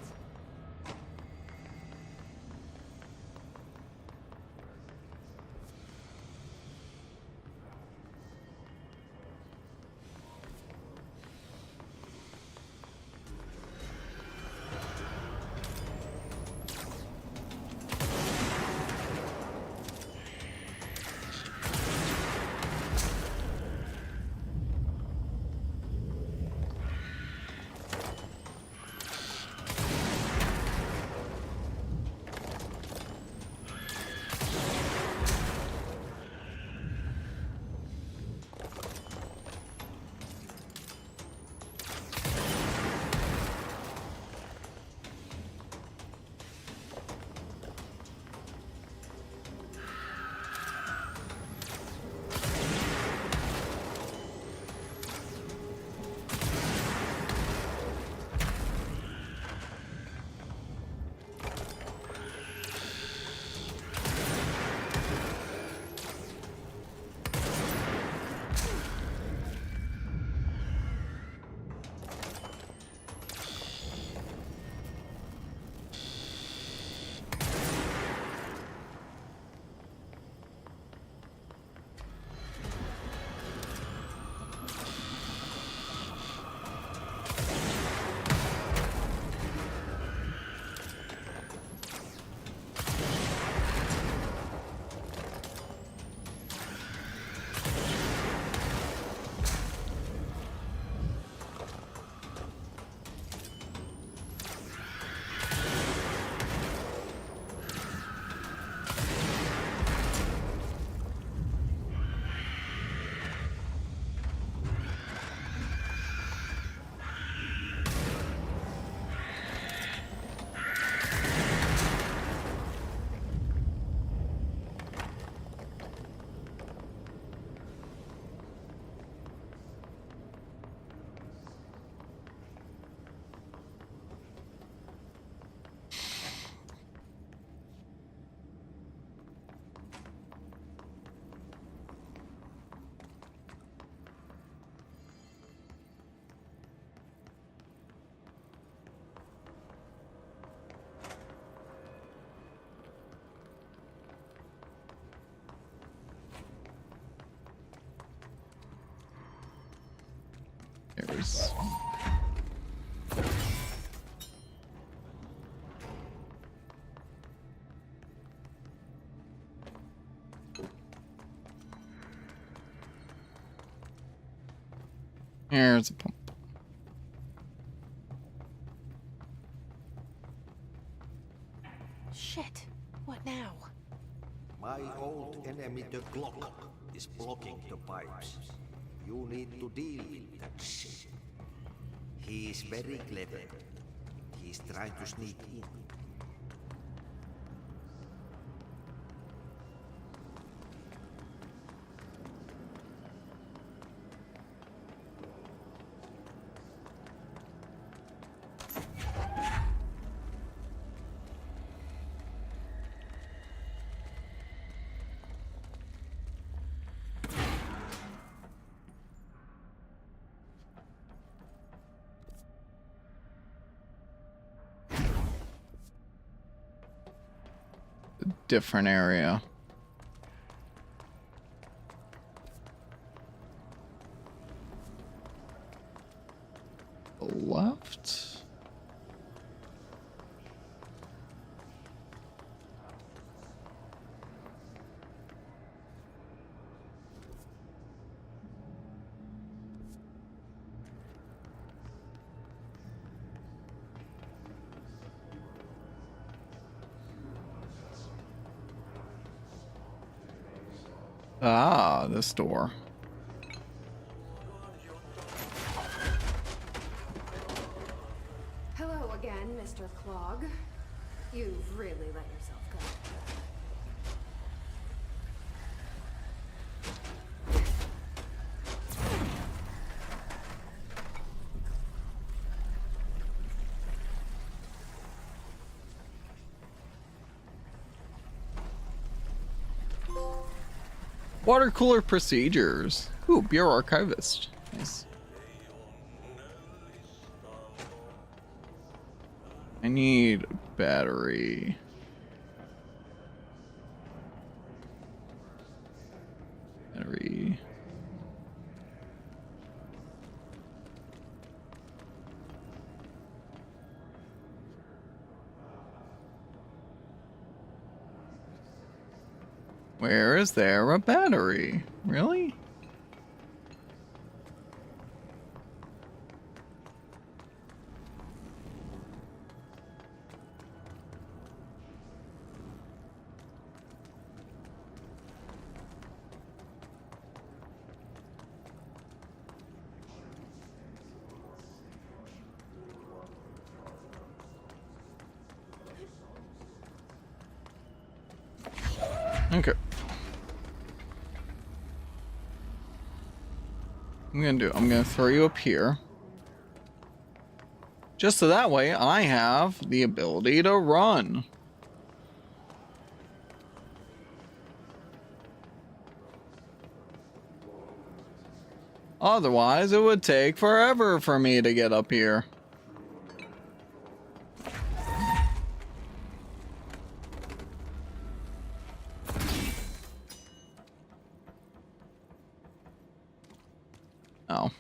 There's... Here's a pump. Shit. What now? My old enemy, the Glock, is blocking the pipes. You need to deal with that shit. He is very clever. He's trying to sneak in. Different area. Left. Ah, this door. Hello again, Mr. Clog. You've really let yourself go. Water cooler procedures. Ooh, beer archivist. Nice. I need a battery. Battery. Where is there a battery? Really? Okay. I'm gonna throw you up here. Just so that way I have the ability to run. Otherwise, it would take forever for me to get up here. Oh.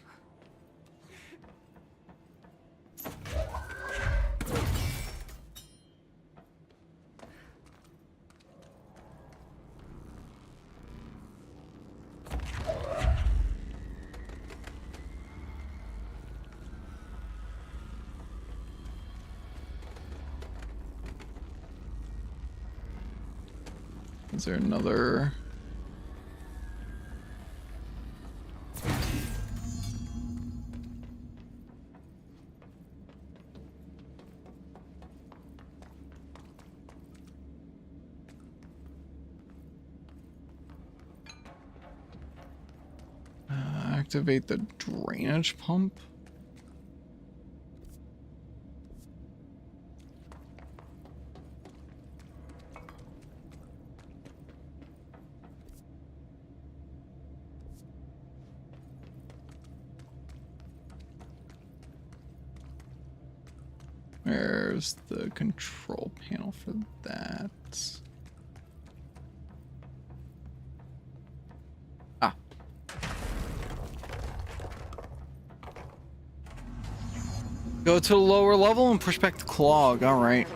Is there another? Activate the drainage pump. Where's the control panel for that? Ah. Go to the lower level and push back the clog. All right.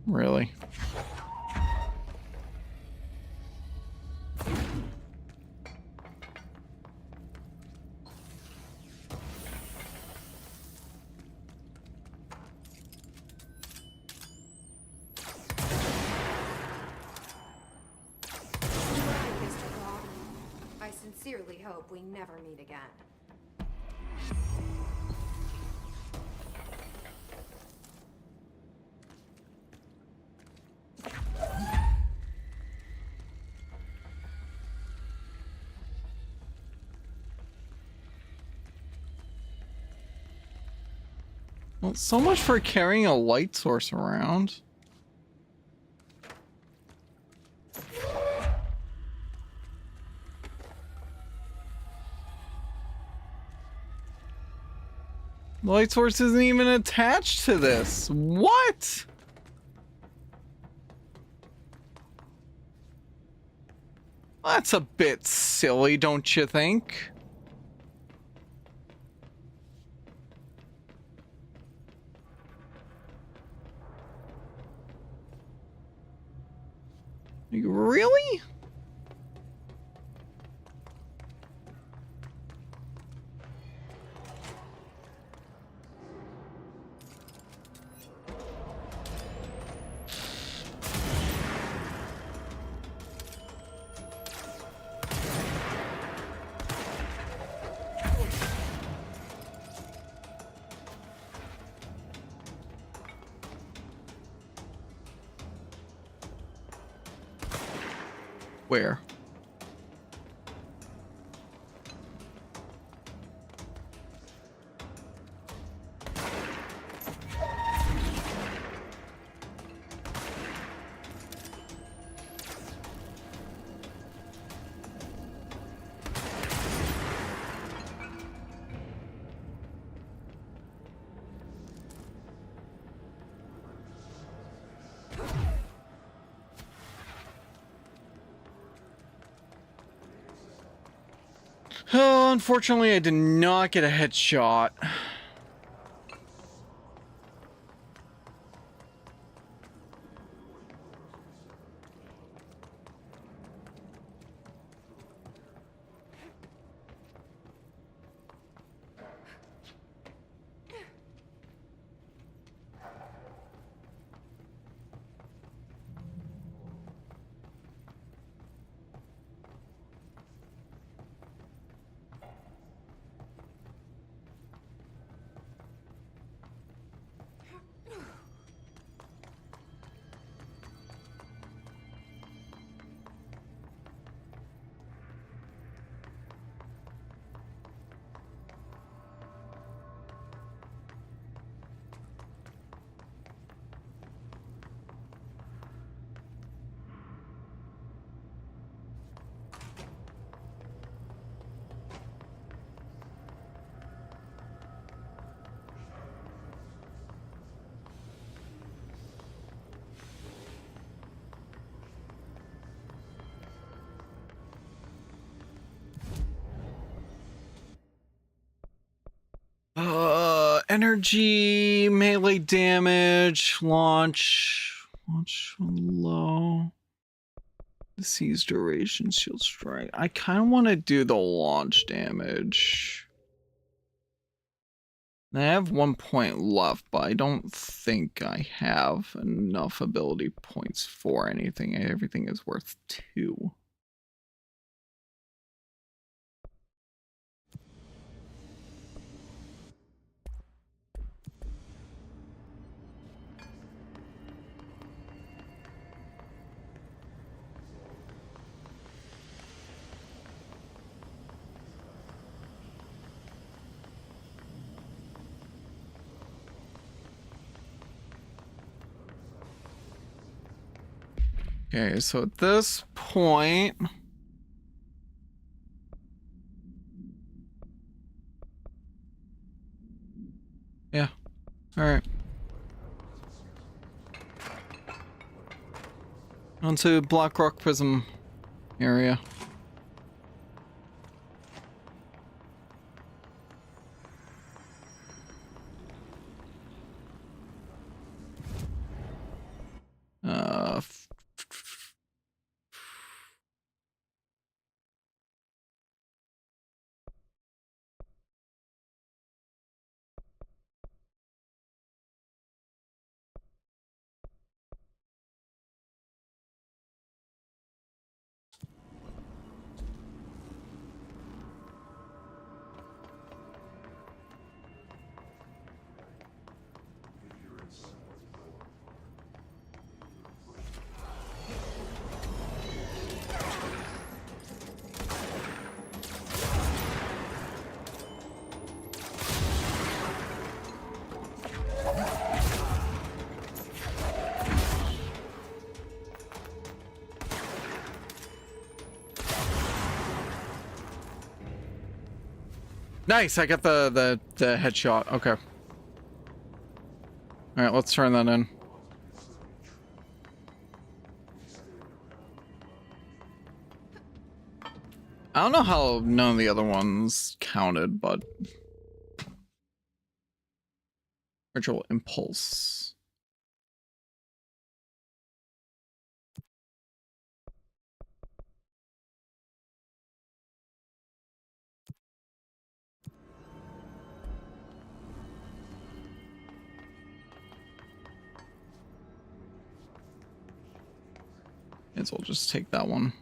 Really? Mr. Clog, I sincerely hope we never meet again. Well, so much for carrying a light source around. The light source isn't even attached to this. What? That's a bit silly, don't you think? Like, really? Where? Oh, unfortunately, I did not get a headshot. Energy, melee damage, launch low. Disease duration, shield strike. I kind of want to do the launch damage. I have 1 point left, but I don't think I have enough ability points for anything. Everything is worth 2. Okay, so at this point, yeah, all right. Onto Black Rock Prism area. Nice, I got the headshot. Okay. All right, let's turn that in. I don't know how none of the other ones counted, but ritual impulse. And so we'll just take that one.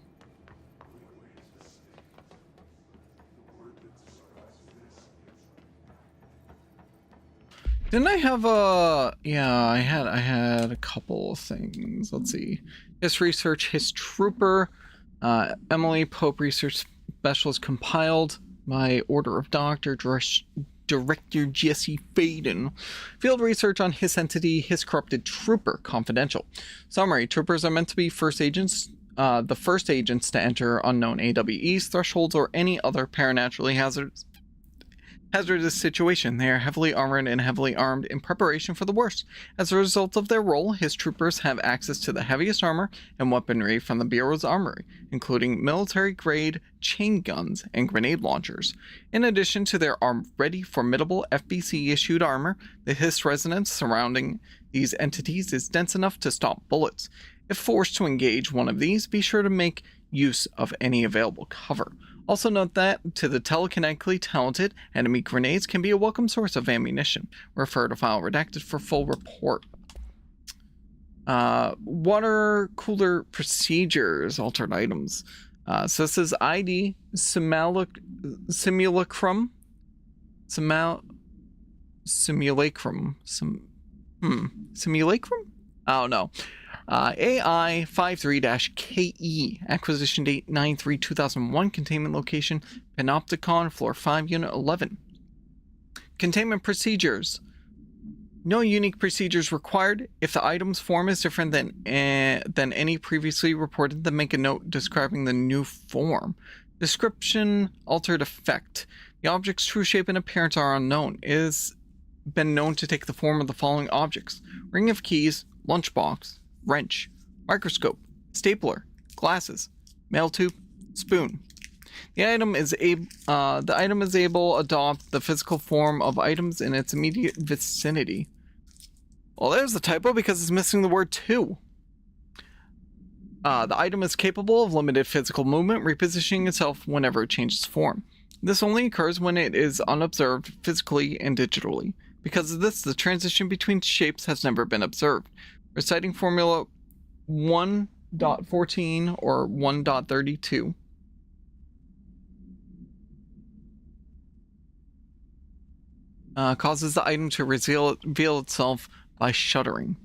Didn't I have a... Yeah, I had a couple of things. Let's see. His research, his trooper, Emily Pope research specialist compiled by order of Director Jesse Faden. Field research on his entity, his corrupted trooper, confidential. Summary, troopers are meant to be first agents, the first agents to enter unknown AWEs, thresholds, or any other paranaturally hazardous situation. They are heavily armored and heavily armed in preparation for the worst. As a result of their role, his troopers have access to the heaviest armor and weaponry from the Bureau's armory, including military-grade chain guns and grenade launchers. In addition to their already formidable FBC-issued armor, the hiss resonance surrounding these entities is dense enough to stop bullets. If forced to engage one of these, be sure to make use of any available cover. Also note that, to the telekinetically talented, enemy grenades can be a welcome source of ammunition. Refer to file redacted for full report. Water cooler procedures, altered items. So this is ID, simulacrum? Simulacrum? Simulacrum? I don't know. AI 53-KE, acquisition date 9/3/2001, containment location Panopticon, floor 5, unit 11. Containment procedures. No unique procedures required. If the item's form is different than any previously reported, then make a note describing the new form. Description, altered effect. The object's true shape and appearance are unknown. It has been known to take the form of the following objects: ring of keys, lunchbox, wrench, microscope, stapler, glasses, mail tube, spoon. The item is able to adopt the physical form of items in its immediate vicinity. Well, there's the typo because it's missing the word "to." The item is capable of limited physical movement, repositioning itself whenever it changes form. This only occurs when it is unobserved physically and digitally. Because of this, the transition between shapes has never been observed. Reciting Formula 1.14 or 1.32. Causes the item to reveal itself by shuddering.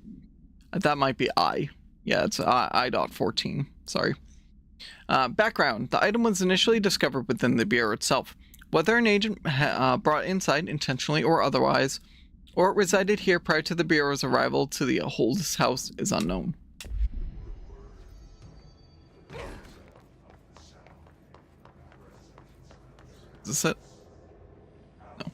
That might be I. Yeah, it's I.14. Sorry. Background. The item was initially discovered within the Bureau itself. Whether an agent brought inside intentionally or otherwise, or it resided here prior to the Bureau's arrival to the Holdes house, is unknown. Is this it? No.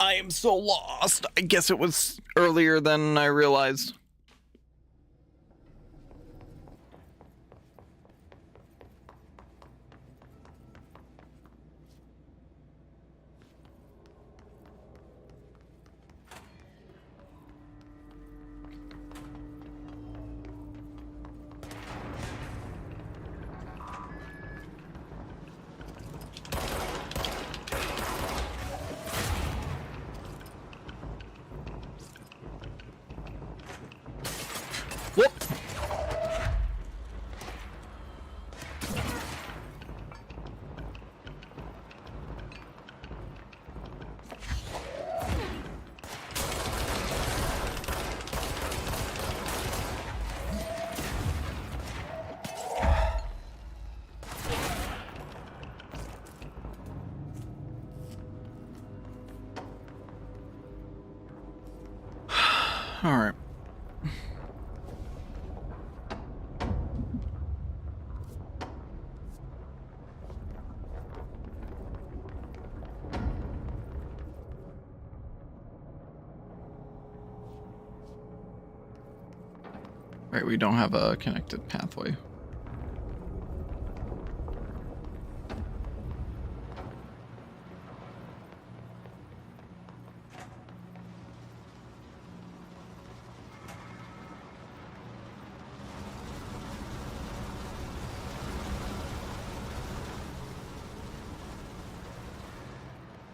I am so lost. I guess it was earlier than I realized. All right. Right, we don't have a connected pathway.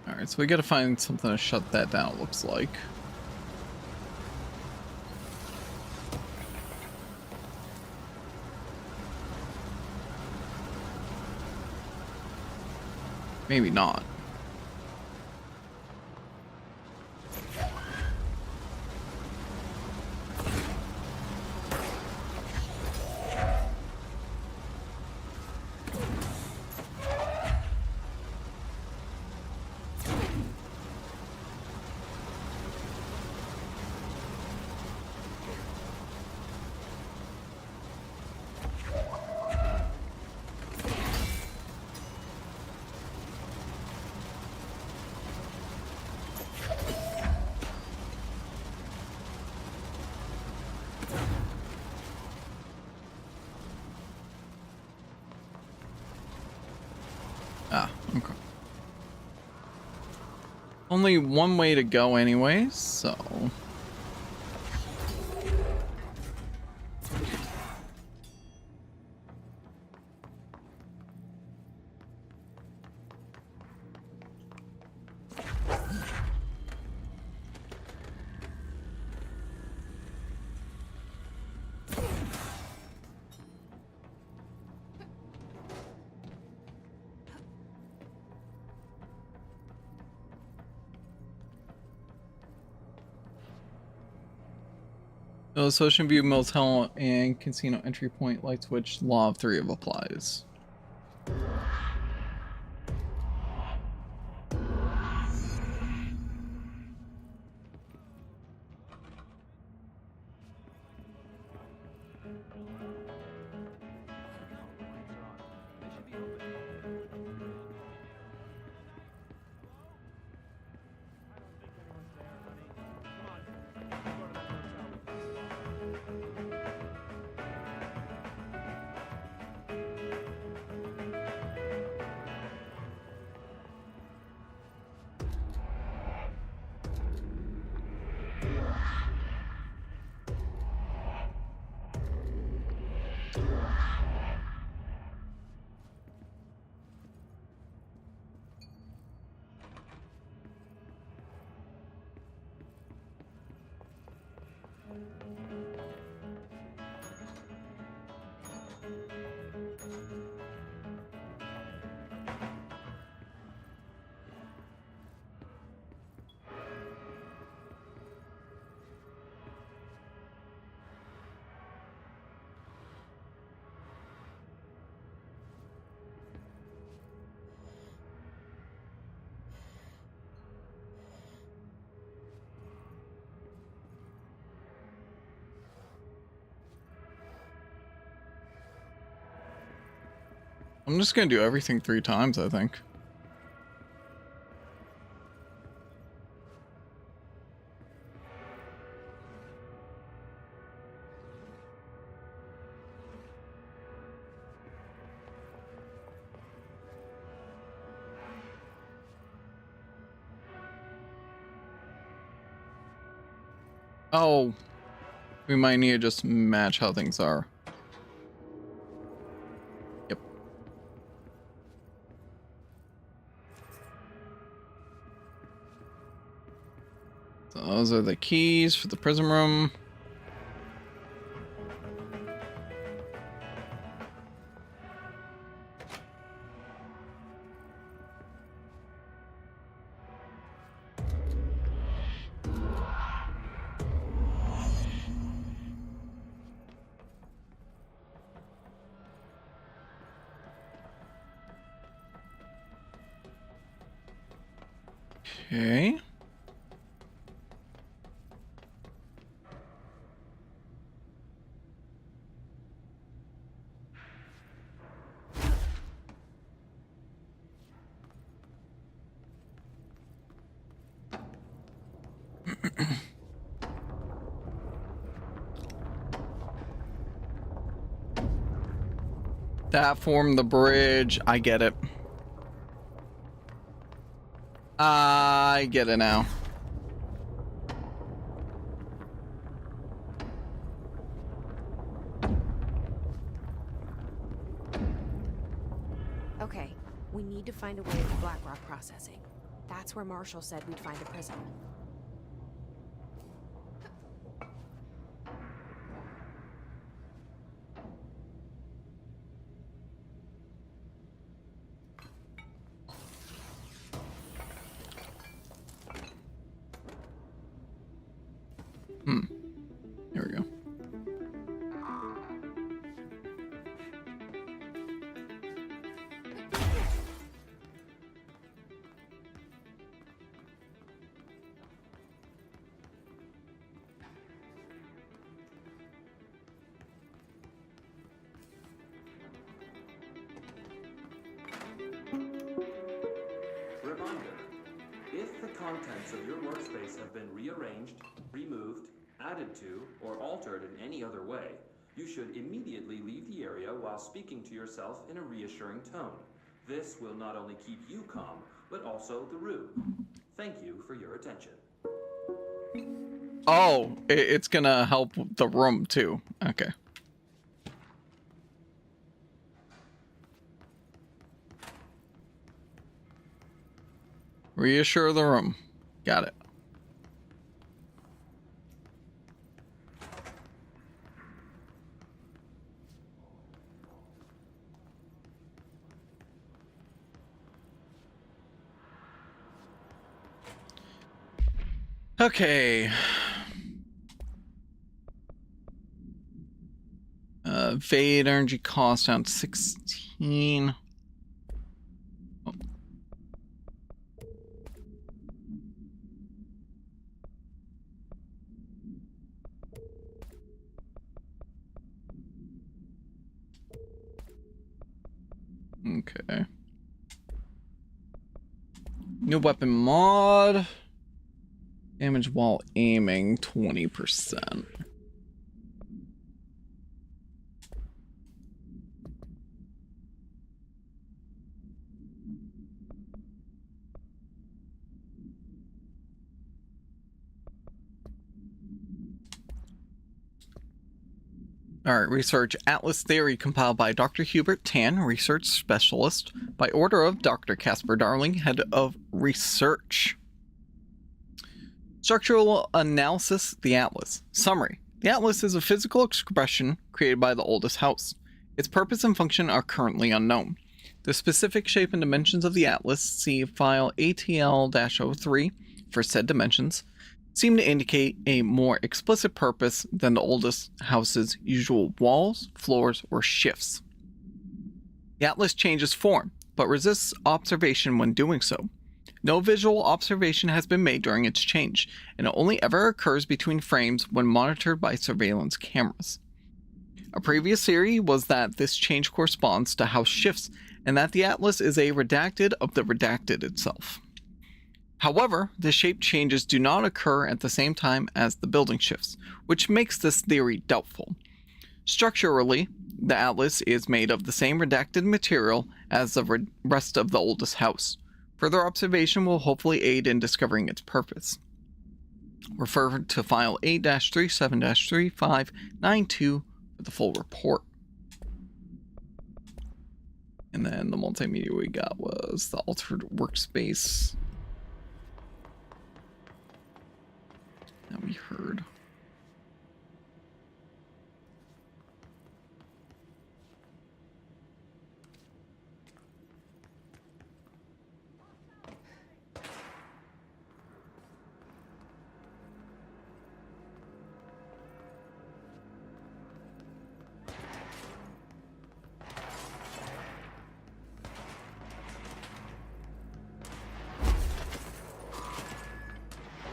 Alright, so we gotta find something to shut that down, it looks like. Maybe not. Ah, okay. Only one way to go anyways, so... Those Ocean View Motel and Casino entry point light switch law of 3 of applies. I'm just gonna do everything 3 times, I think. Oh, we might need to just match how things are. Yep. So those are the keys for the prison room. Okay. That formed the bridge. I get it. I get it now. Okay, we need to find a way of Blackrock processing. That's where Marshall said we'd find a prism. Here we go. Reminder, if the contents of your workspace have been rearranged, removed, added to, or altered in any other way, you should immediately leave the area while speaking to yourself in a reassuring tone. This will not only keep you calm, but also the room. Thank you for your attention. Oh, it's gonna help the room too. Okay. Reassure the room. Got it. Okay. Fade energy cost down to 16. Oh. Okay. New weapon mod. Damage while aiming 20%. All right, research Atlas theory compiled by Dr. Hubert Tan, research specialist, by order of Dr. Casper Darling, head of research. Structural analysis, the Atlas. Summary. The Atlas is a physical expression created by the oldest house. Its purpose and function are currently unknown. The specific shape and dimensions of the Atlas, see file ATL-03 for said dimensions, seem to indicate a more explicit purpose than the oldest house's usual walls, floors, or shifts. The Atlas changes form, but resists observation when doing so. No visual observation has been made during its change, and it only ever occurs between frames when monitored by surveillance cameras. A previous theory was that this change corresponds to house shifts, and that the Atlas is a redacted of the redacted itself. However, the shape changes do not occur at the same time as the building shifts, which makes this theory doubtful. Structurally, the Atlas is made of the same redacted material as the rest of the oldest house. Further observation will hopefully aid in discovering its purpose. Refer to file 8-37-3592 for the full report. And then the multimedia we got was the altered workspace that we heard.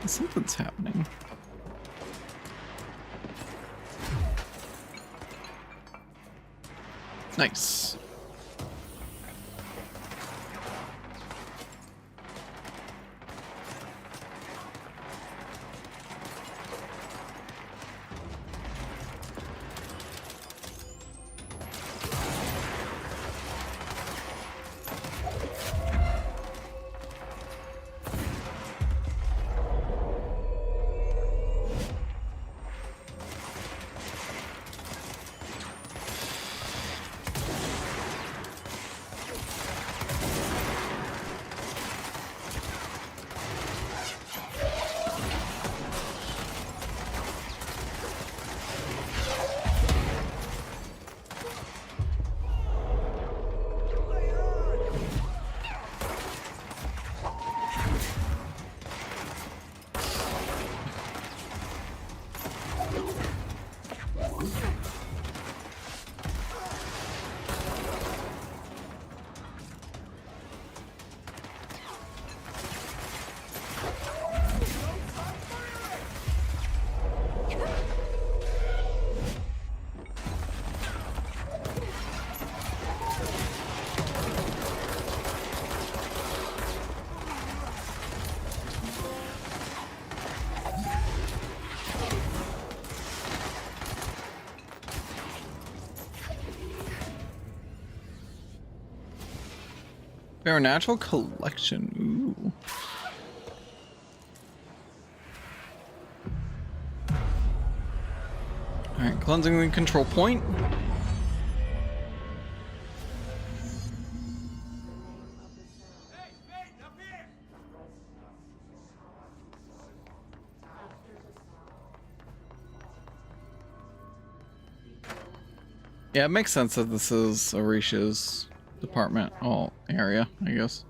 Something's happening. Nice. Supernatural collection. Ooh. Alright, cleansing the control point. Yeah, it makes sense that this is Orisha's department, area, I guess.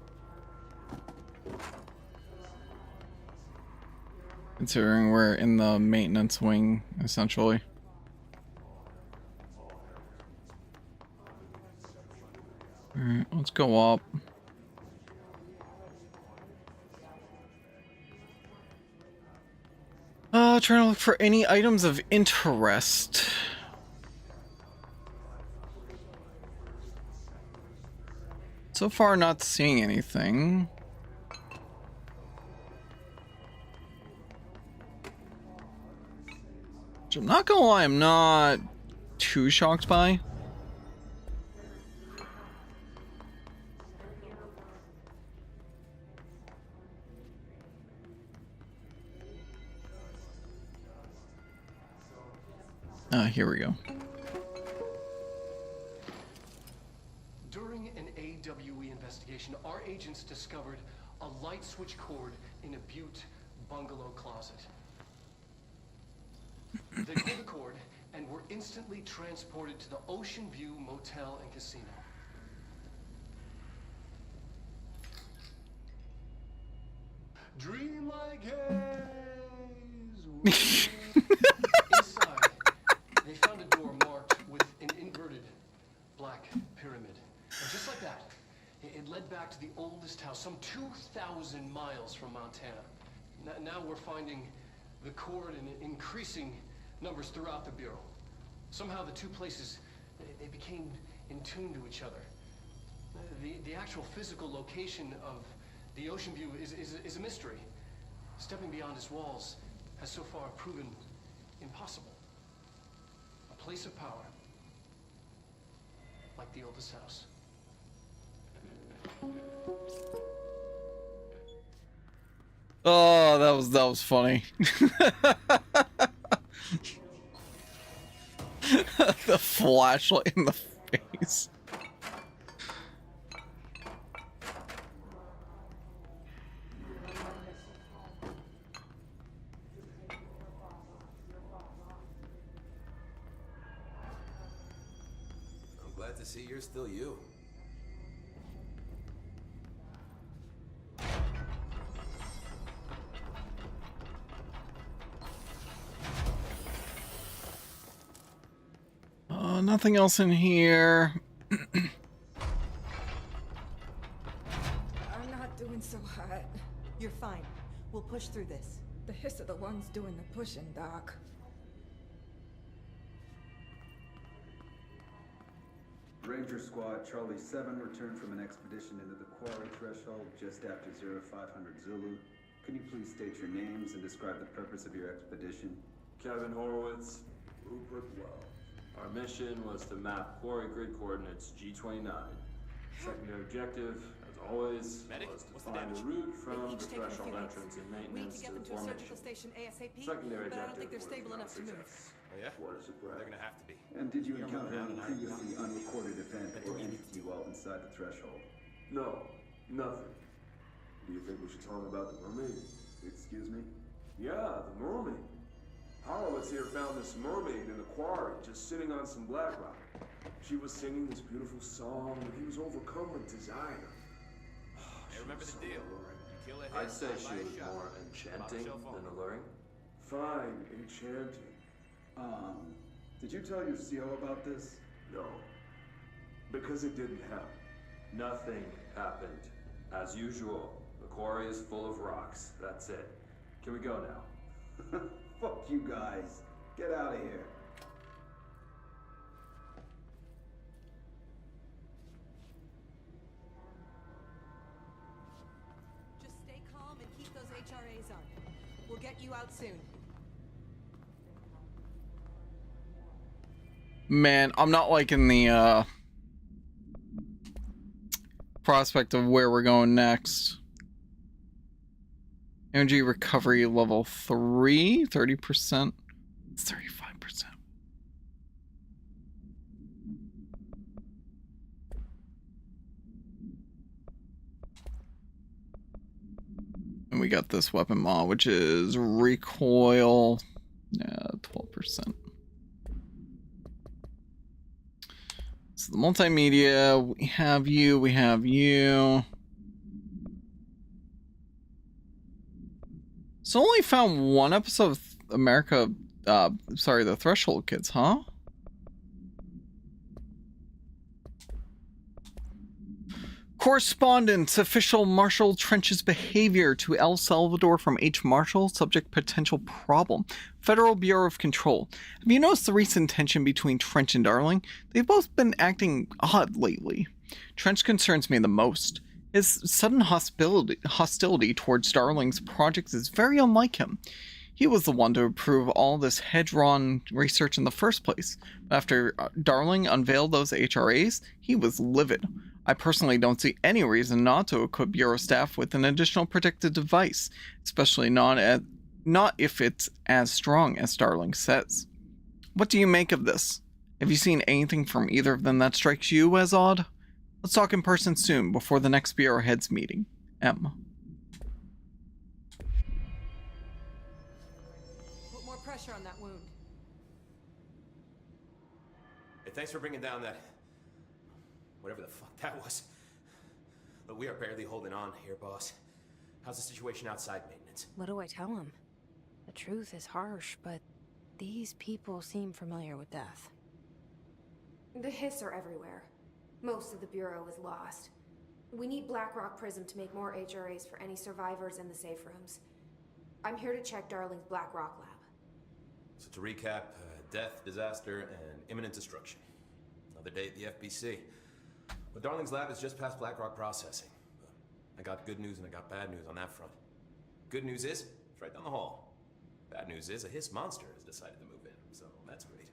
Considering we're in the maintenance wing, essentially. Alright, let's go up. Trying to look for any items of interest. So far, not seeing anything. Which I'm not gonna lie, I'm not too shocked by. Here we go. During an AWE investigation, our agents discovered a light switch cord in a Butte bungalow closet. They pulled the cord and were instantly transported to the Ocean View Motel and Casino. Dream like haze. Inside, they found a door marked with an inverted black pyramid. And just like that, it led back to the oldest house, some 2,000 miles from Montana. Now we're finding the cord in increasing numbers throughout the Bureau. Somehow the two places, they became in tune to each other. The actual physical location of the Ocean View is a mystery. Stepping beyond its walls has so far proven impossible. A place of power, like the oldest house. Oh, that was funny. The flashlight in the face. I'm glad to see you're still you. Nothing else in here. I'm not doing so hot. You're fine. We'll push through this. The hiss are the ones doing the pushing, Doc. Ranger Squad Charlie 7 returned from an expedition into the quarry threshold just after 0500 Zulu. Can you please state your names and describe the purpose of your expedition? Kevin Horowitz, Rupert Wells. Our mission was to map quarry grid coordinates G29. Secondary objective, as always, was to find a route from the threshold entrance and maintenance to the formation. Secondary objective was not success. Oh yeah? What a surprise. They're gonna have to be. And did you encounter any previously unrecorded event or entity while inside the threshold? No, nothing. Do you think we should talk about the mermaid? Excuse me? Yeah, the mermaid. Horowitz here found this mermaid in the quarry, just sitting on some black rock. She was singing this beautiful song, and he was overcome with desire. Hey, remember the deal. You kill a hit, I'd say buy she a was shot. more enchanting than alluring. Fine, enchanting. Did you tell your CO about this? No, because it didn't happen. Nothing happened. As usual, the quarry is full of rocks. That's it. Can we go now? Fuck you guys. Get out of here. Just stay calm and keep those HRAs on. We'll get you out soon. Man, I'm not liking the prospect of where we're going next. Energy recovery level 3, 30%. It's 35%. And we got this weapon mod, which is recoil, 12%. So the multimedia, we have you. So only found one episode of the Threshold Kids, huh? Correspondence, official Marshal Trench's behavior to El Salvador from H. Marshall, subject potential problem. Federal Bureau of Control. Have you noticed the recent tension between Trench and Darling? They've both been acting odd lately. Trench concerns me the most. His sudden hostility towards Darling's projects is very unlike him. He was the one to approve all this hedge-run research in the first place. But after Darling unveiled those HRAs, he was livid. I personally don't see any reason not to equip Bureau staff with an additional protective device, especially not if it's as strong as Darling says. What do you make of this? Have you seen anything from either of them that strikes you as odd? Let's talk in person soon, before the next Bureau Heads meeting. M. Put more pressure on that wound. Hey, thanks for bringing down that... whatever the fuck that was. But we are barely holding on here, boss. How's the situation outside maintenance? What do I tell him? The truth is harsh, but these people seem familiar with death. The hiss are everywhere. Most of the Bureau is lost. We need Blackrock Prism to make more HRAs for any survivors in the safe rooms. I'm here to check Darling's Blackrock lab. So to recap, death, disaster, and imminent destruction. Another day at the FBC. But Darling's lab is just past Blackrock processing. I got good news and I got bad news on that front. Good news is, it's right down the hall. Bad news is, a hiss monster has decided to move in, so that's great.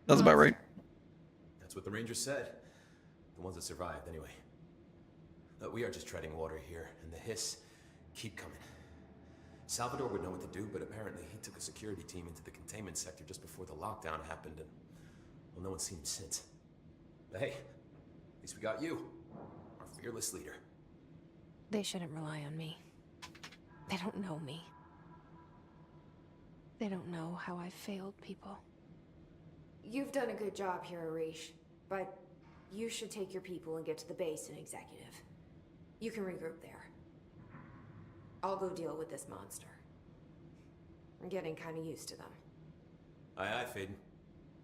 That's about right. That's what the Rangers said. The ones that survived, anyway. But we are just treading water here, and the hiss keep coming. Salvador would know what to do, but apparently he took a security team into the containment sector just before the lockdown happened, and well, no one's seen him since. But hey, at least we got you, our fearless leader. They shouldn't rely on me. They don't know me. They don't know how I've failed people. You've done a good job here, Arish, but you should take your people and get to the base in Executive. You can regroup there. I'll go deal with this monster. I'm getting kind of used to them. Aye, aye, Faden.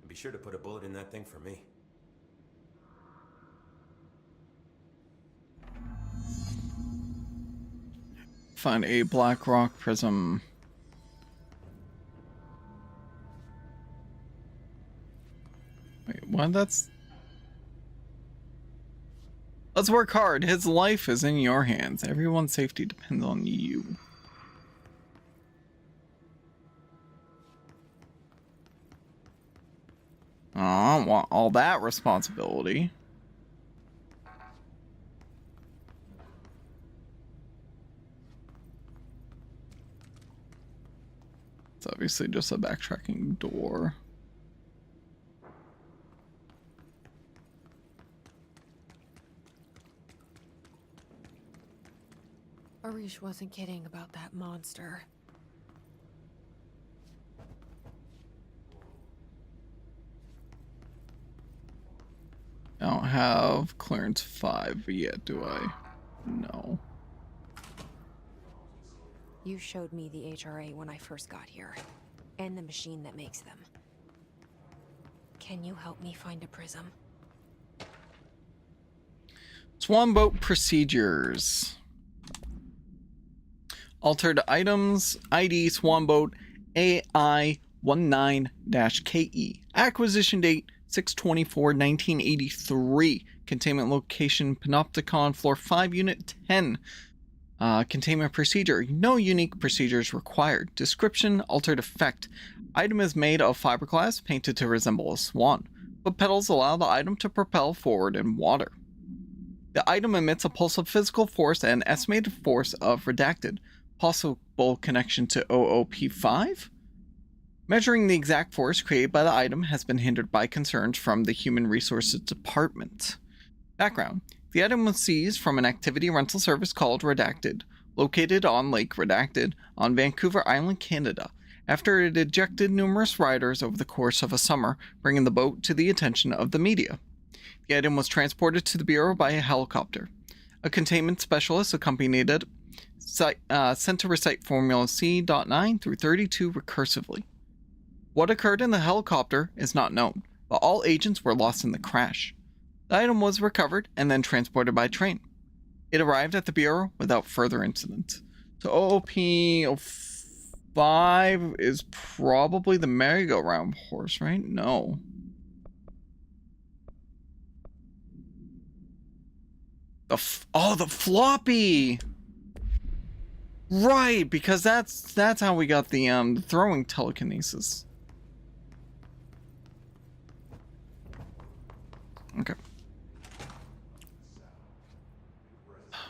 And be sure to put a bullet in that thing for me. Find a Blackrock Prism. Wait, what? Let's work hard. His life is in your hands. Everyone's safety depends on you. Oh, I don't want all that responsibility. It's obviously just a backtracking door. Arish wasn't kidding about that monster. I don't have clearance 5 yet, do I? No. You showed me the HRA when I first got here, and the machine that makes them. Can you help me find a prism? Swan boat procedures. Altered items, ID Swanboat AI19-KE. Acquisition date 6/24/1983. Containment location Panopticon, floor 5, unit 10. Containment procedure. No unique procedures required. Description, altered effect. Item is made of fiberglass painted to resemble a swan, but petals allow the item to propel forward in water. The item emits a pulse of physical force and estimated force of redacted. Possible connection to OOP5? Measuring the exact force created by the item has been hindered by concerns from the Human Resources Department. Background. The item was seized from an activity rental service called Redacted, located on Lake Redacted on Vancouver Island, Canada, after it ejected numerous riders over the course of a summer, bringing the boat to the attention of the media. The item was transported to the Bureau by a helicopter. A containment specialist accompanied it, sent to recite Formula C.9 through 32 recursively. What occurred in the helicopter is not known, but all agents were lost in the crash. The item was recovered and then transported by train. It arrived at the Bureau without further incident. So OOP-05 is probably the merry-go-round horse, right? No. The floppy! Right, because that's how we got the throwing telekinesis. Okay.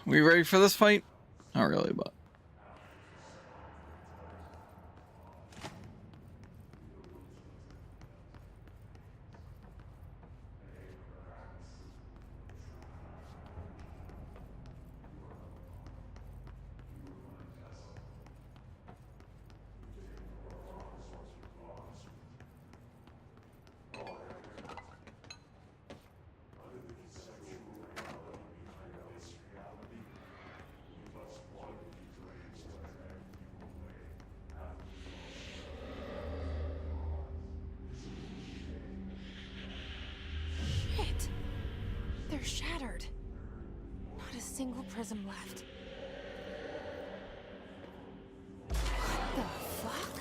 We ready for this fight? Not really, but... They're shattered. Not a single prism left. What the fuck?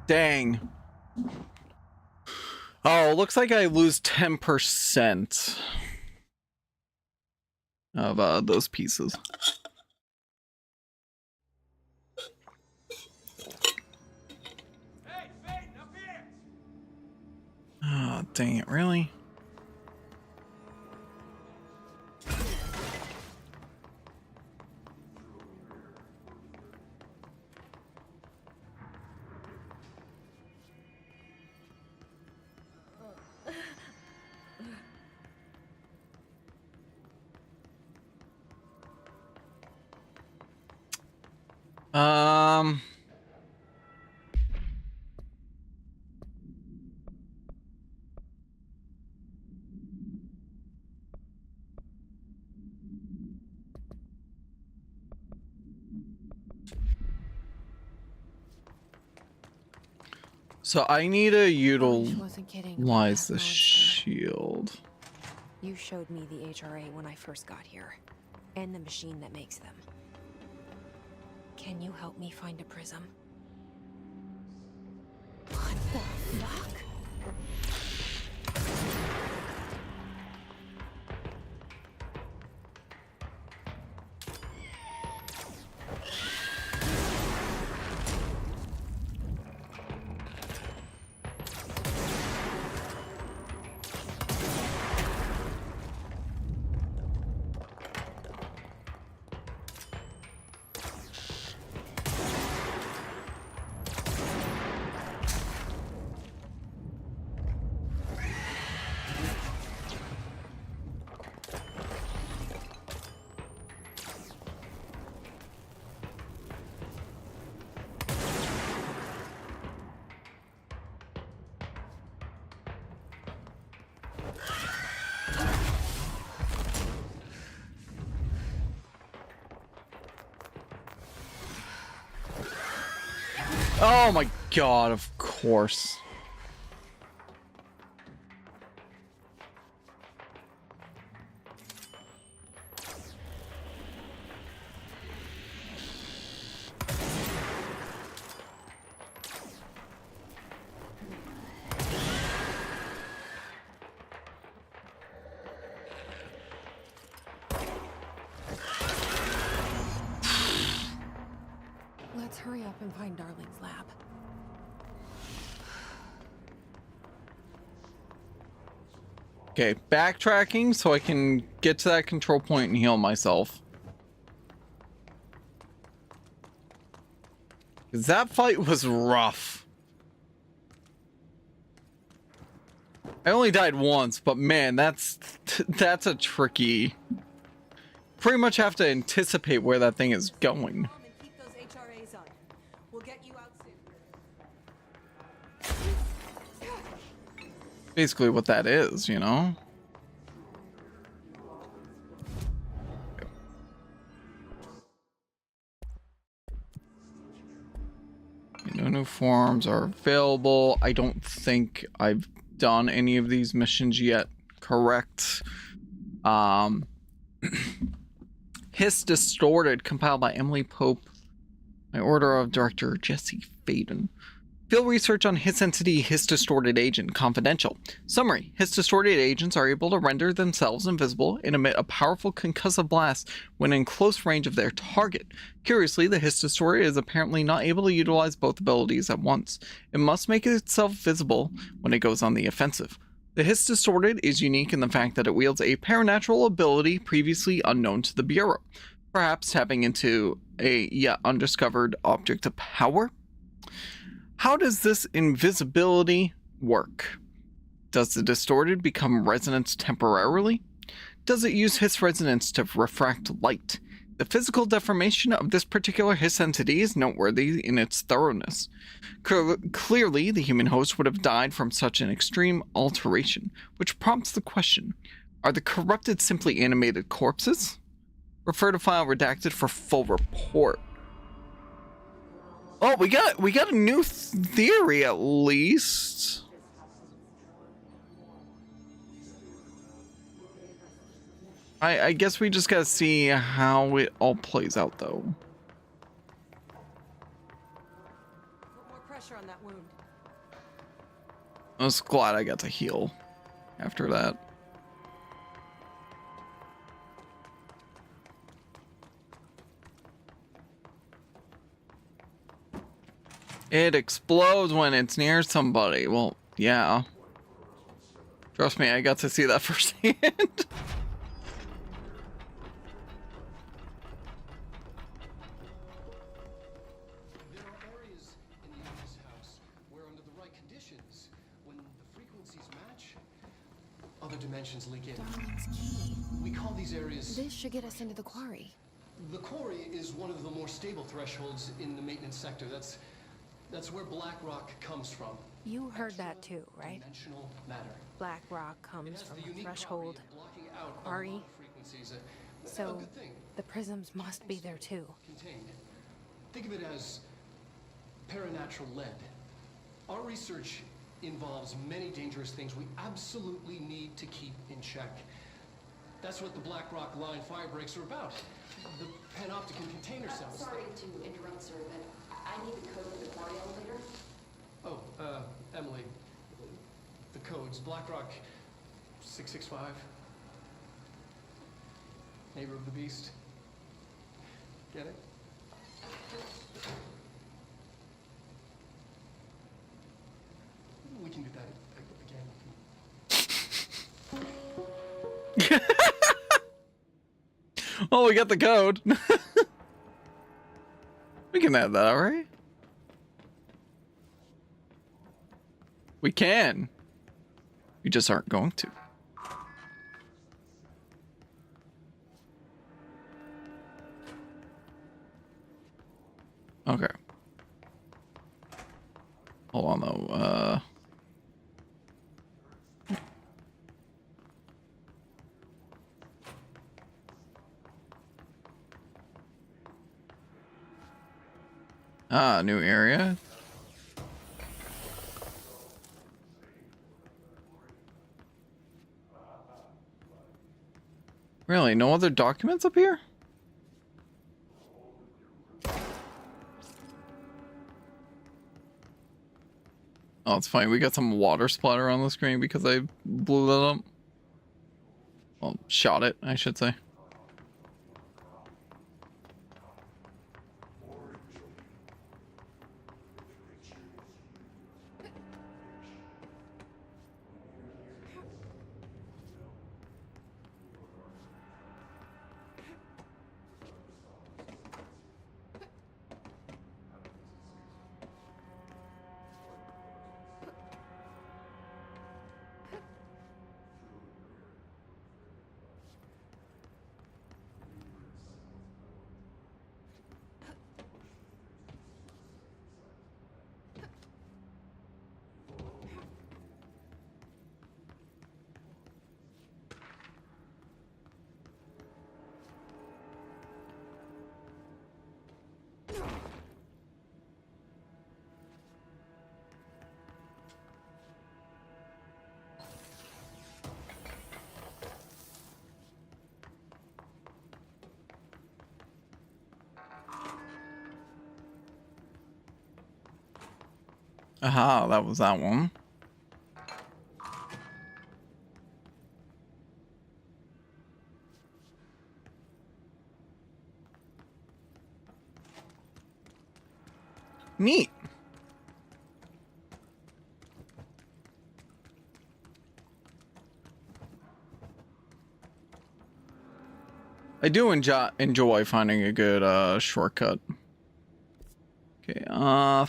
Dang. Oh, looks like I lose 10% of those pieces. Oh, dang it, really? So I need to utilize the shield. You showed me the HRA when I first got here, and the machine that makes them. Can you help me find a prism? What the fuck? Oh my god, of course. Let's hurry up and find Darling's lab. Okay, backtracking so I can get to that control point and heal myself. 'Cause that fight was rough. I only died once, but man, that's a tricky. Pretty much have to anticipate where that thing is going. Keep those HRAs on. We'll get you out soon. Basically what that is, you know? No new forms are available. I don't think I've done any of these missions yet. Correct. Hiss Distorted, compiled by Emily Pope. By order of director Jesse Faden. Field research on Hiss entity Hiss Distorted Agent, confidential. Summary: Hiss Distorted agents are able to render themselves invisible and emit a powerful concussive blast when in close range of their target. Curiously, the Hiss Distorted is apparently not able to utilize both abilities at once. It must make itself visible when it goes on the offensive. The Hiss Distorted is unique in the fact that it wields a paranatural ability previously unknown to the Bureau, perhaps tapping into a yet undiscovered object of power. How does this invisibility work? Does the Distorted become resonance temporarily? Does it use Hiss resonance to refract light? The physical deformation of this particular Hiss entity is noteworthy in its thoroughness. Clearly, the human host would have died from such an extreme alteration, which prompts the question, are the corrupted simply animated corpses? Refer to file redacted for full report. Oh, we got a new theory at least. I guess we just gotta see how it all plays out, though. Put more pressure on that wound. I was glad I got to heal after that. It explodes when it's near somebody. Well, yeah. Trust me, I got to see that firsthand. Other dimensions leak in. Darling's key. We call these areas... This should get us into the quarry. The quarry is one of the more stable thresholds in the maintenance sector. That's where black rock comes from. You heard that too, right? Dimensional matter. Black rock comes from a threshold quarry. So the prisms must be there too. Contained. Think of it as paranatural lead. Our research involves many dangerous things we absolutely need to keep in check. That's what the Black Rock Line fire breaks are about. The panopticon container cells. Sorry to interrupt, sir, but I need the code for the quarry elevator. Oh, Emily. The codes. Black Rock 665. Neighbor of the Beast. Get it? We can do that again. Oh, we got the code. We can add that, alright? We can. We just aren't going to. Okay. Hold on though. New area. Really? No other documents up here? Oh, it's fine. We got some water splatter on the screen because I blew that up. Well, shot it, I should say. Aha, that was that one. Neat. I do enjoy finding a good shortcut. Okay, ah,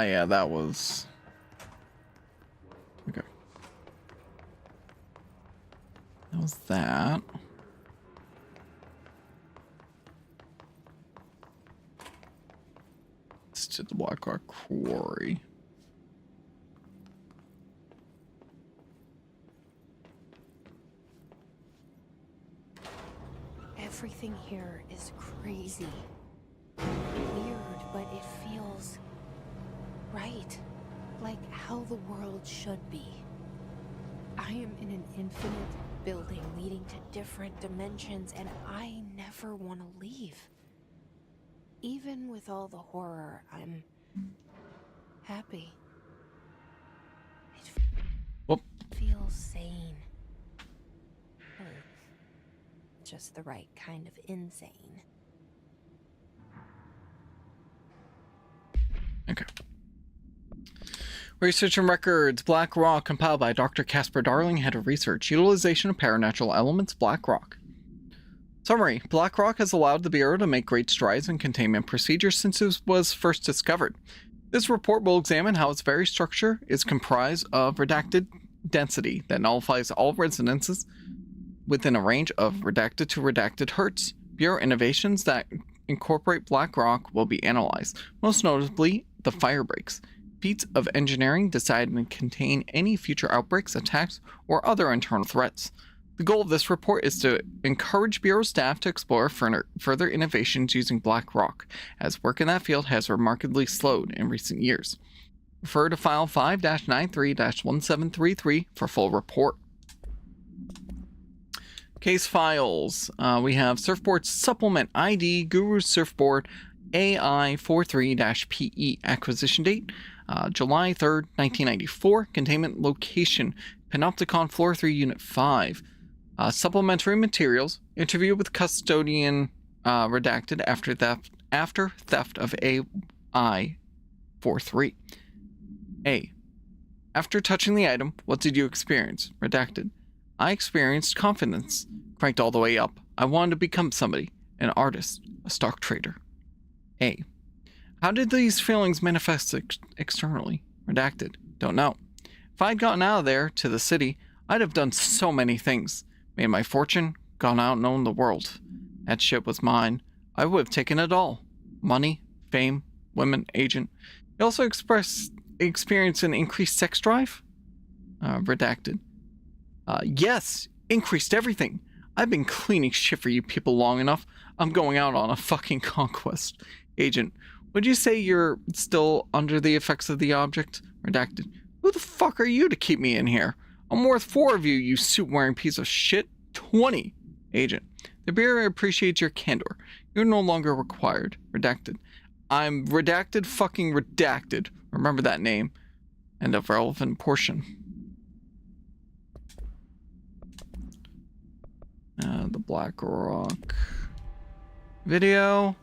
yeah, that was... Okay. That was that. It's to the Blackrock Quarry. Everything here is crazy. Weird, but it feels right. Like how the world should be. I am in an infinite building leading to different dimensions, and I never want to leave. Even with all the horror, I'm happy. It feels sane. Or just the right kind of insane. Okay. Research and records. Black Rock, compiled by Dr. Casper Darling, head of research. Utilization of paranatural elements. Black Rock. Summary. Black Rock has allowed the Bureau to make great strides in containment procedures since it was first discovered. This report will examine how its very structure is comprised of redacted density that nullifies all resonances within a range of redacted to redacted hertz. Bureau innovations that incorporate Black Rock will be analyzed, most notably the fire breaks. Feats of engineering decided to contain any future outbreaks, attacks, or other internal threats. The goal of this report is to encourage Bureau staff to explore further innovations using Black Rock, as work in that field has remarkably slowed in recent years. Refer to File 5-93-1733 for full report. Case files. We have Surfboard Supplement ID, Guru Surfboard AI43-PE. Acquisition date, July 3rd, 1994. Containment location, Panopticon Floor 3, Unit 5. Supplementary materials. Interview with custodian redacted after theft of AI43. A. After touching the item, what did you experience? Redacted. I experienced confidence, cranked all the way up. I wanted to become somebody, an artist, a stock trader. A. How did these feelings manifest externally? Redacted. Don't know. If I'd gotten out of there to the city, I'd have done so many things. Made my fortune, gone out and owned the world. That shit was mine. I would have taken it all. Money, fame, women, agent. You also experienced an increased sex drive? Redacted. Yes, increased everything. I've been cleaning shit for you people long enough. I'm going out on a fucking conquest. Agent, would you say you're still under the effects of the object? Redacted. Who the fuck are you to keep me in here? I'm worth 4 of you, you suit-wearing piece of shit. 20. Agent. The Bureau appreciates your candor. You're no longer required. Redacted. I'm redacted fucking redacted. Remember that name. End of relevant portion. The Black Rock video.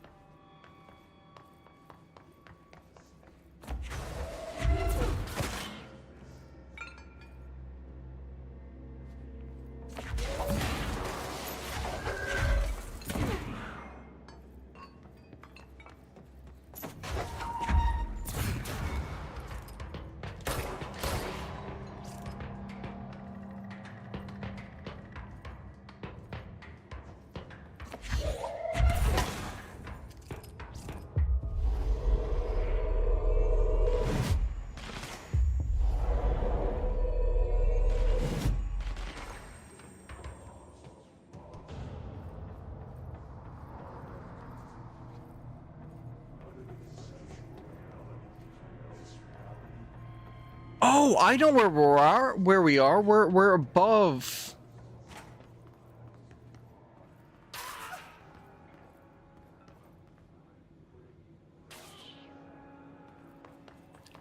Oh, I know where we are. We're above.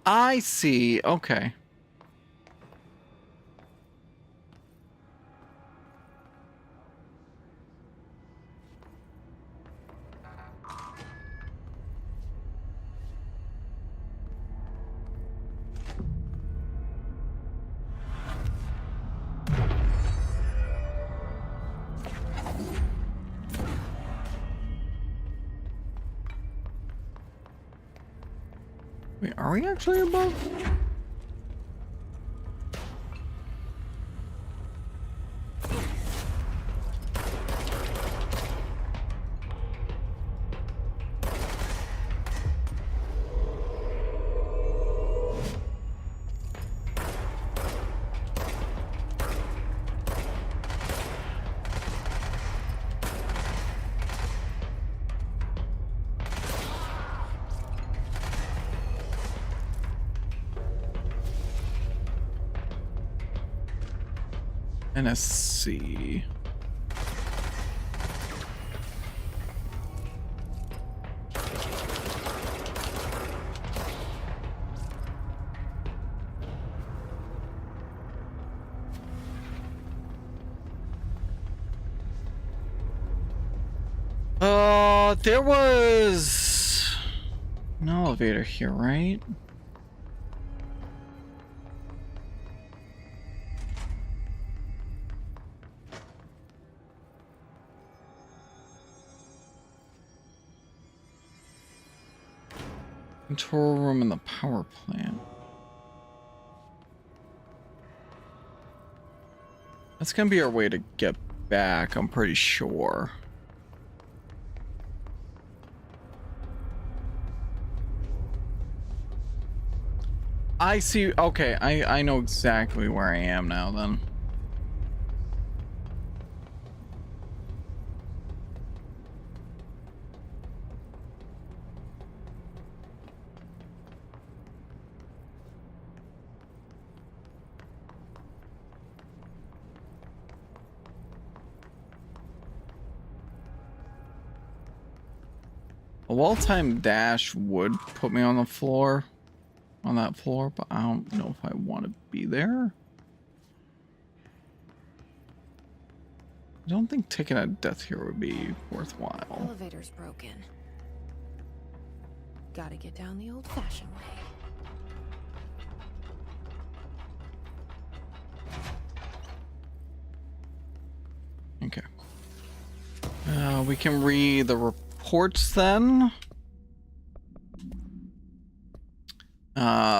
I see. Okay. Wait, are we actually above? NSC. There was an elevator here, right? Control room in the power plant. That's gonna be our way to get back, I'm pretty sure. I see. Okay, I know exactly where I am now then. A well-timed dash would put me on the floor, on that floor, but I don't know if I want to be there. I don't think taking a death here would be worthwhile. Elevator's broken. Gotta get down the old-fashioned way. Okay. We can read the reports then.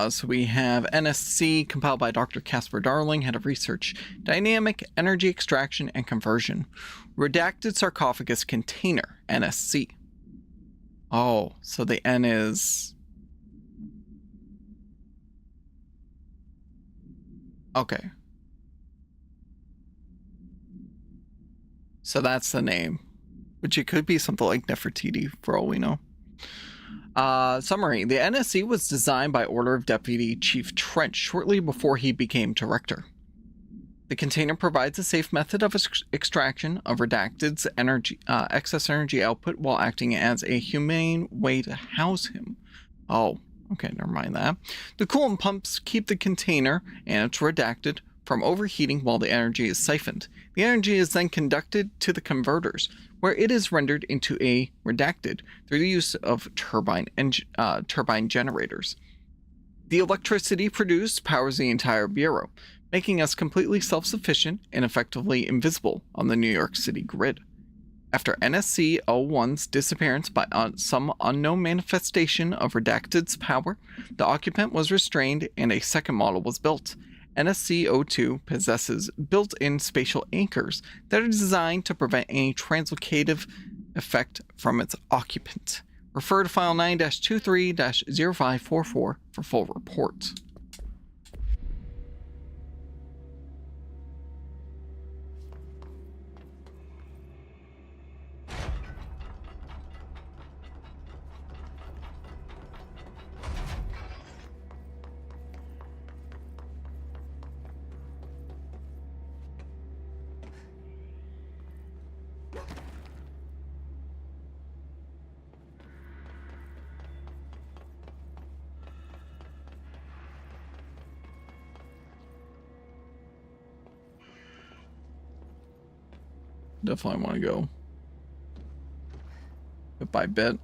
So we have NSC compiled by Dr. Casper Darling, head of research, dynamic energy extraction and conversion. Redacted sarcophagus container, NSC. Oh, so the N is... Okay. So that's the name. Which it could be something like Nefertiti, for all we know. Summary. The NSC was designed by order of Deputy Chief Trench shortly before he became director. The container provides a safe method of extraction of Redacted's excess energy output while acting as a humane way to house him. Oh, okay, never mind that. The coolant pumps keep the container and its Redacted from overheating while the energy is siphoned. The energy is then conducted to the converters, where it is rendered into a Redacted through the use of turbine generators. The electricity produced powers the entire bureau, making us completely self-sufficient and effectively invisible on the New York City grid. After NSC-01's disappearance by some unknown manifestation of Redacted's power, the occupant was restrained and a second model was built. NSC-02 possesses built-in spatial anchors that are designed to prevent any translocative effect from its occupant. Refer to File 9-23-0544 for full report. Definitely want to go bit by bit.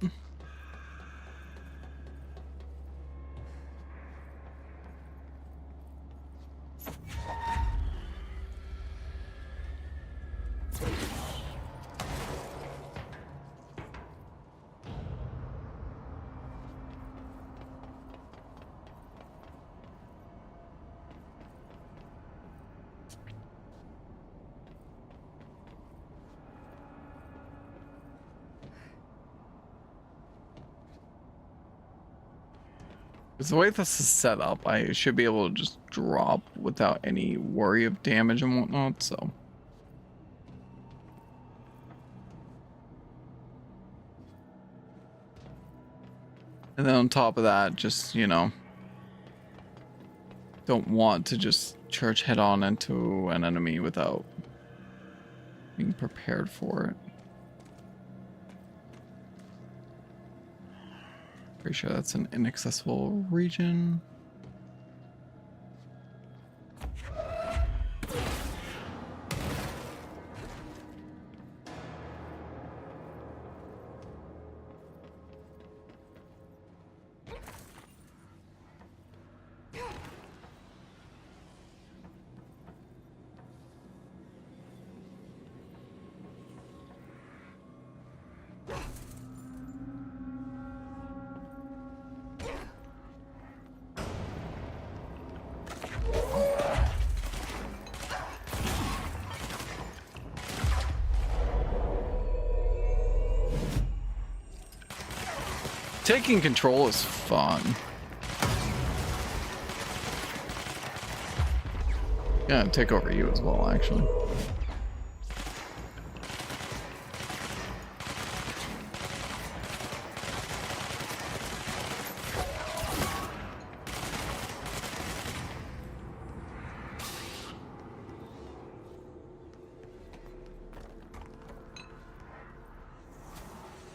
Because the way this is set up, I should be able to just drop without any worry of damage and whatnot, so. And then on top of that, just, you know, don't want to just charge head on into an enemy without being prepared for it. Pretty sure that's an inaccessible region. Taking control is fun. Yeah, take over you as well, actually.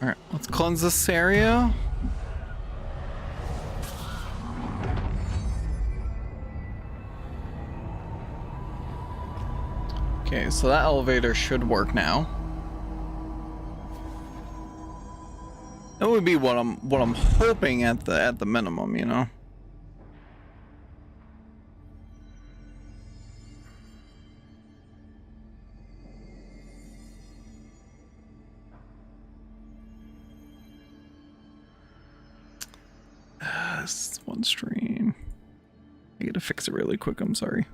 All right, let's cleanse this area. Okay, so that elevator should work now. That would be what I'm hoping at the minimum, you know. This is one stream. I gotta fix it really quick, I'm sorry.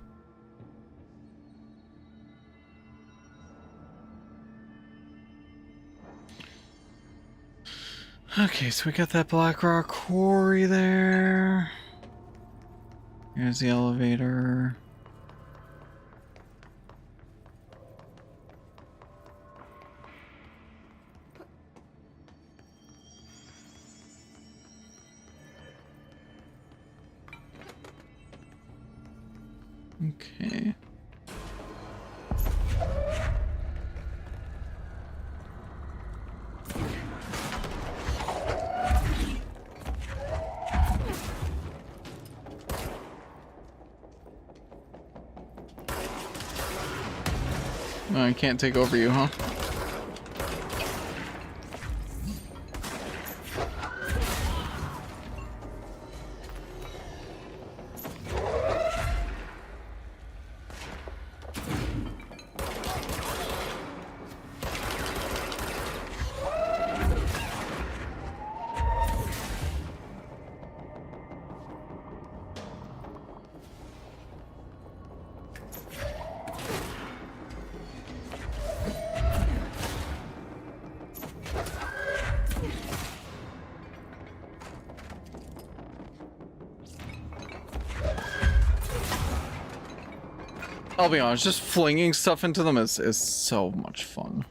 Okay, so we got that Black Rock Quarry there. Here's the elevator. Okay. No, I can't take over you, huh? I'll be honest, just flinging stuff into them is so much fun.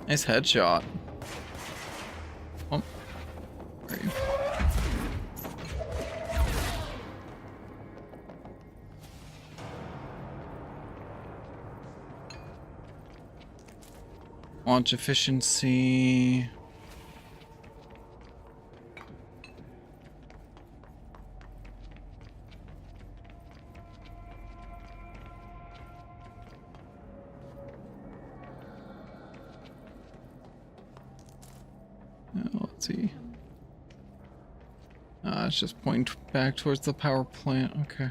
Nice headshot. Oh. Where are you? Launch efficiency. Let's see. It's just pointing back towards the power plant. Okay.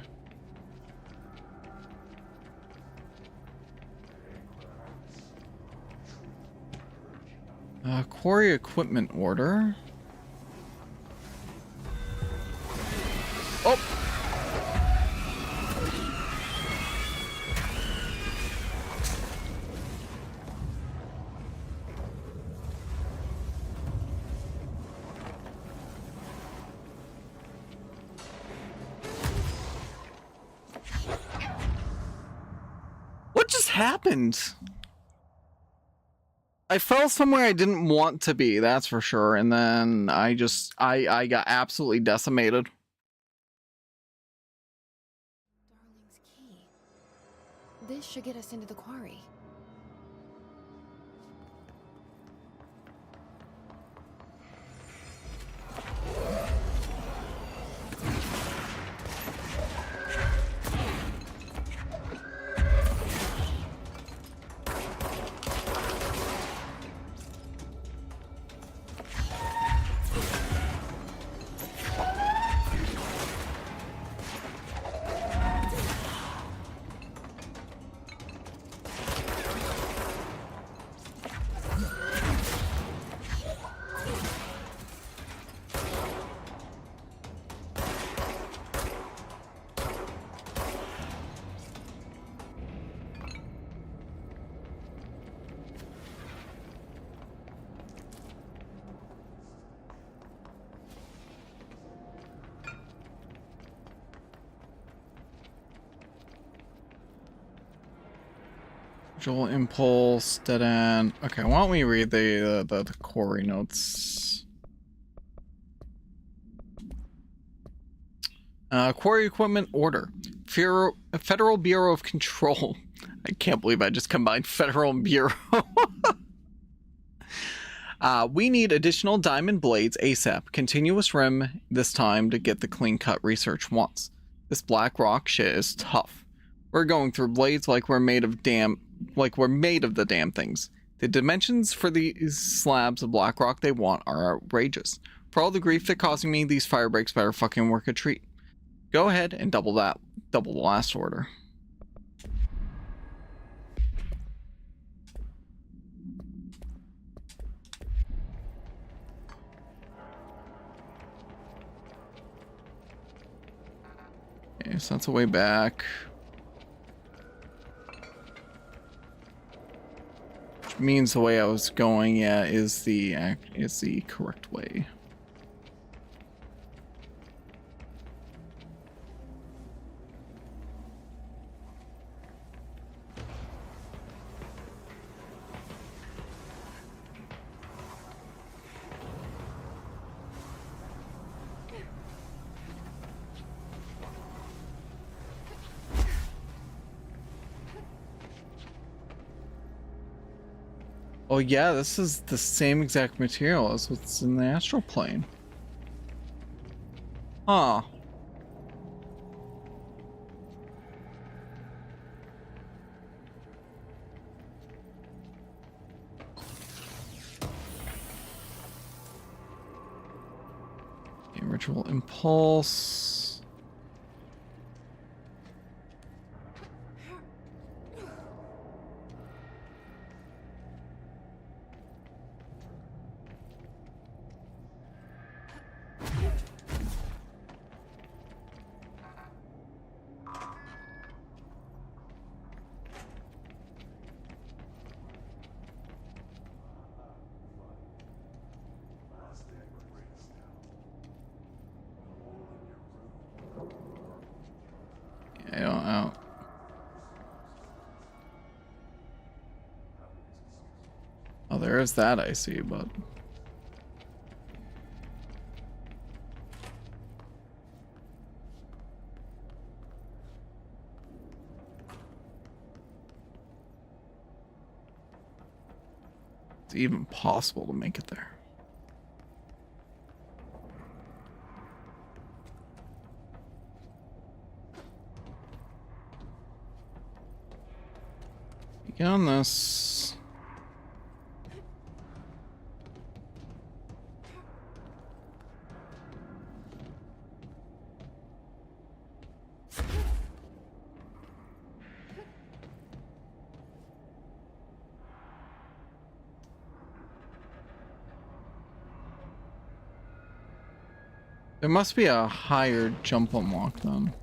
Quarry equipment order. Oh! What just happened? I fell somewhere I didn't want to be, that's for sure, and then I got absolutely decimated. Darling's key. This should get us into the quarry. Joel impulse, dead end. Okay, why don't we read the quarry notes? Quarry equipment order. Federal Bureau of Control. I can't believe I just combined Federal and Bureau. We need additional diamond blades ASAP. Continuous rim this time to get the clean cut research once. This black rock shit is tough. We're going through blades like we're made of the damn things. The dimensions for these slabs of black rock they want are outrageous. For all the grief they're causing me, these fire breaks better fucking work a treat. Go ahead and double the last order. Okay, so that's a way back. Which means the way I was going, yeah, is the correct way. Oh yeah, this is the same exact material as what's in the astral plane. Huh. Okay, ritual impulse. I don't know. Oh, there is that I see, but it's even possible to make it there. Get on this. There must be a higher jump unlock then.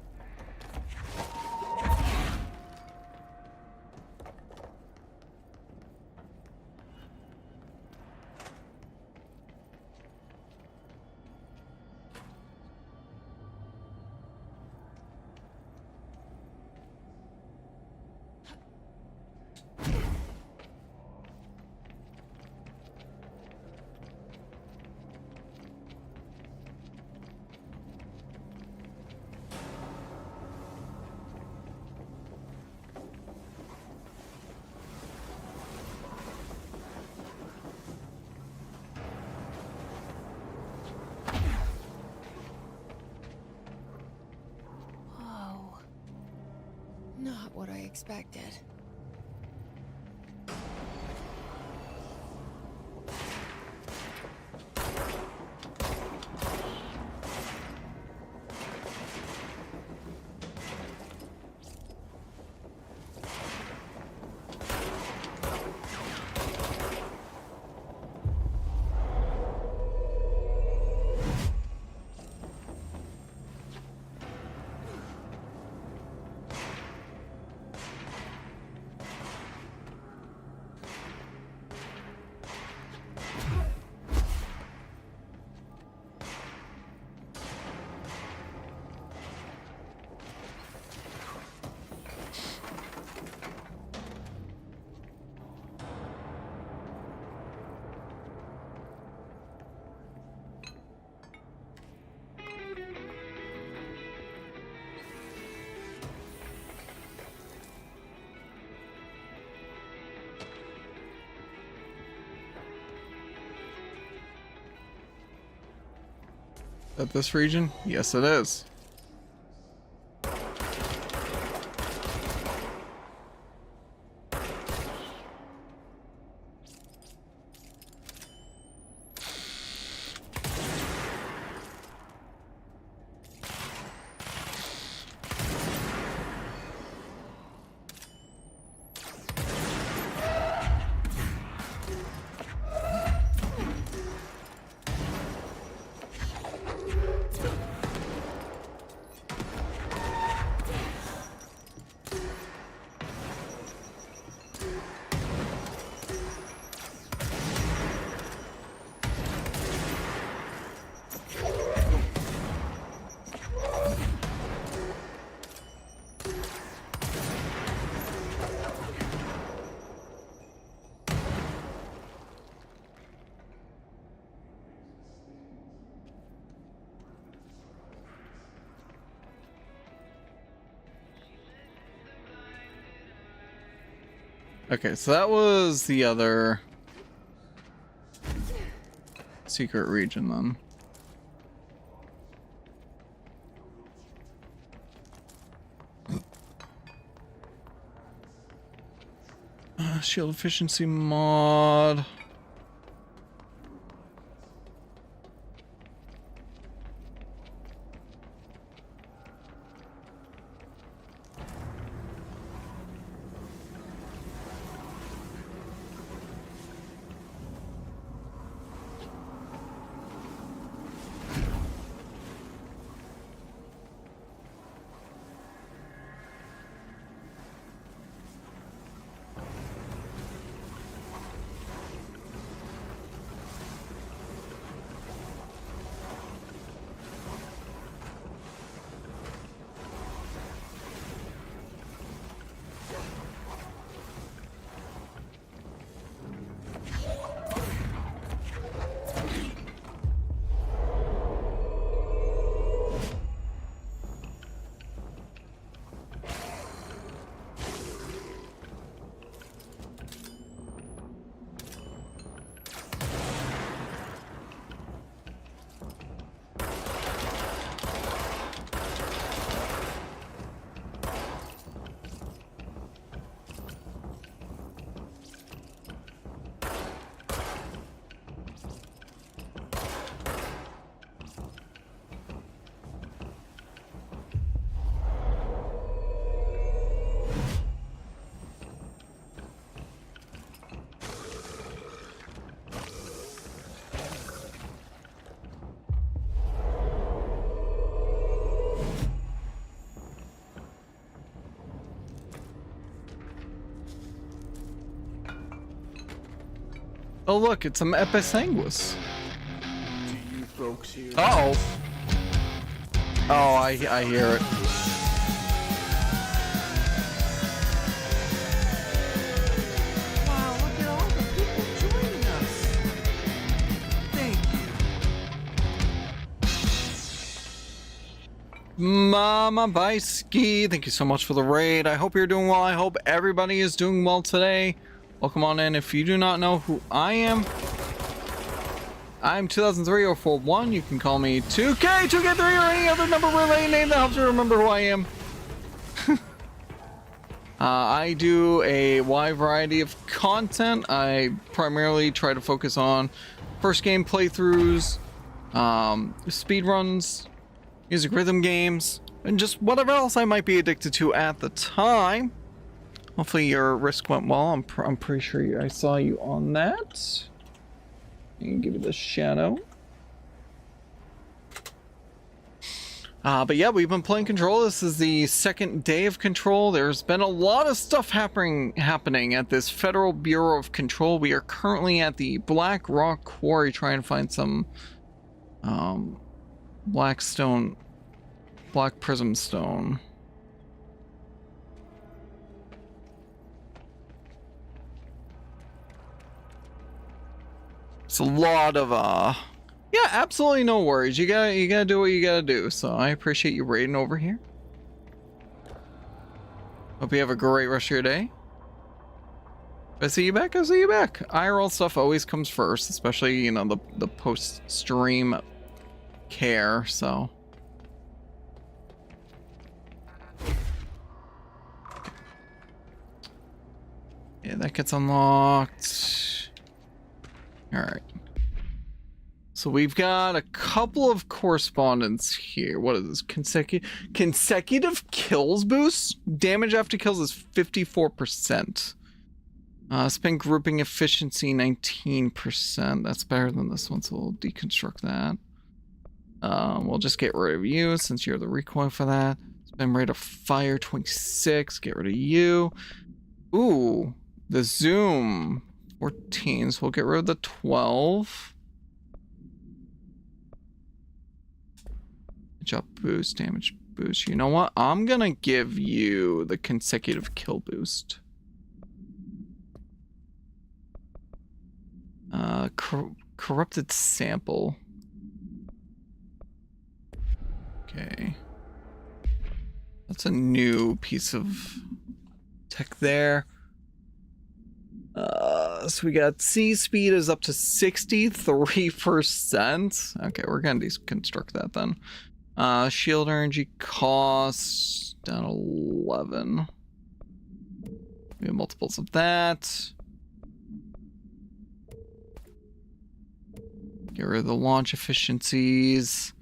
Whoa. Not what I expected. At this region? Yes, it is. Okay, so that was the other secret region then. Shield efficiency mod. Oh look, it's some Episanguis. Do you folks hear? Uh-oh. Oh, I hear it. Wow, look at all the people joining us. Thank you. Mama by Ski, thank you so much for the raid. I hope you're doing well. I hope everybody is doing well today. Welcome on in. If you do not know who I am, I'm 2003-041. You can call me 2K, 2K3, or any other number related name that helps you remember who I am. I do a wide variety of content. I primarily try to focus on first game playthroughs, speed runs, music rhythm games, and just whatever else I might be addicted to at the time. Hopefully your risk went well. I'm pretty sure I saw you on that. You can give you the shadow. But yeah, we've been playing Control. This is the second day of Control. There's been a lot of stuff happening at this Federal Bureau of Control. We are currently at the Black Rock Quarry trying to find some black prism stone. It's a lot of yeah, absolutely no worries. You gotta do what you gotta do. So I appreciate you raiding over here. Hope you have a great rest of your day. If I see you back, I'll see you back. IRL stuff always comes first, especially, you know, the post-stream care, so. Yeah, that gets unlocked. Alright. So we've got a couple of correspondence here. What is this? Consecutive kills boost? Damage after kills is 54%. Spin grouping efficiency 19%. That's better than this one, so we'll deconstruct that. We'll just get rid of you since you're the recoil for that. Spin rate of fire 26. Get rid of you. Ooh, the zoom 14. So we'll get rid of the 12. Jump boost, damage boost. You know what? I'm gonna give you the consecutive kill boost. Corrupted sample. Okay. That's a new piece of tech there. So we got C speed is up to 63%. Okay, we're gonna deconstruct that then. Shield energy costs down 11. We have multiples of that. Get rid of the launch efficiencies.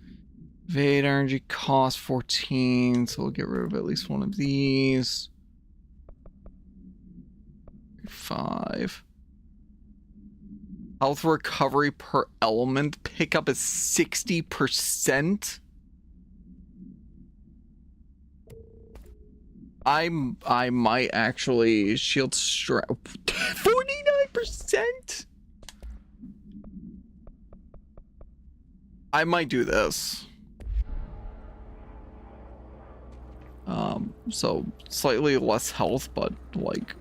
Evade energy cost 14, so we'll get rid of at least one of these. 5. Health recovery per element pickup is 60%. I might actually shield strike 49%. I might do this. So slightly less health, but like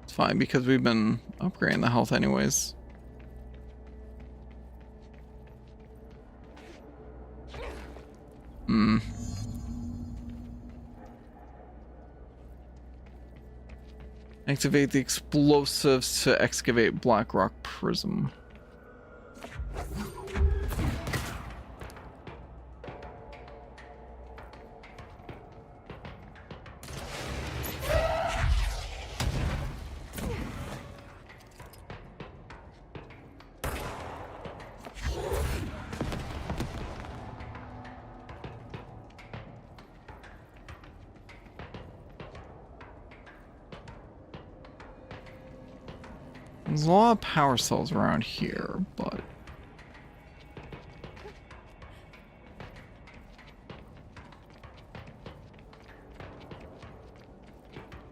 it's fine because we've been upgrading the health anyways. Activate the explosives to excavate Black Rock Prism. There's a lot of power cells around here, but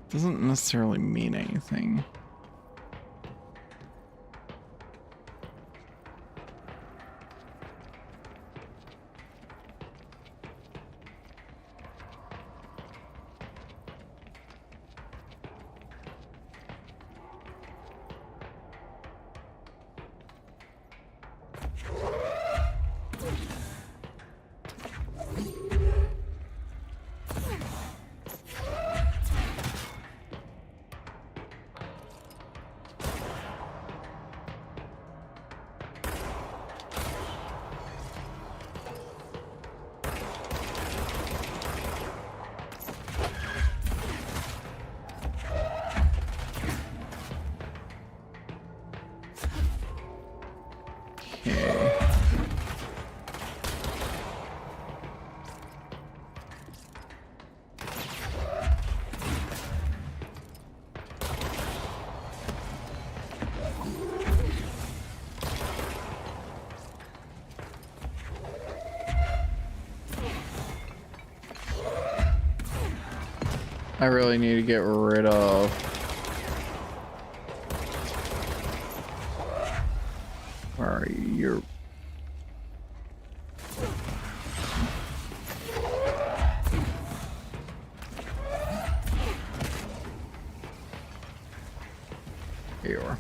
doesn't necessarily mean anything. I really need to get rid of where are you? You're here you are.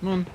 Come on.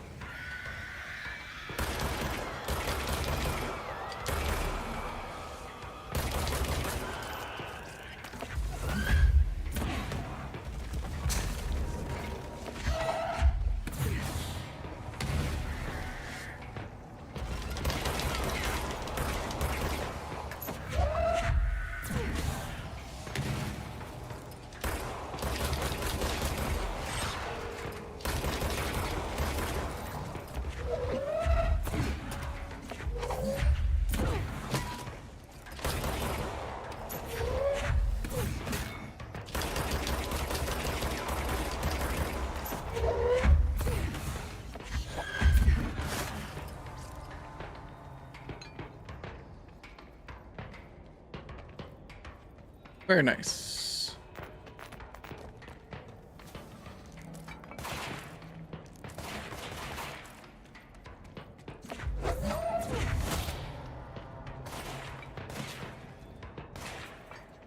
Very nice.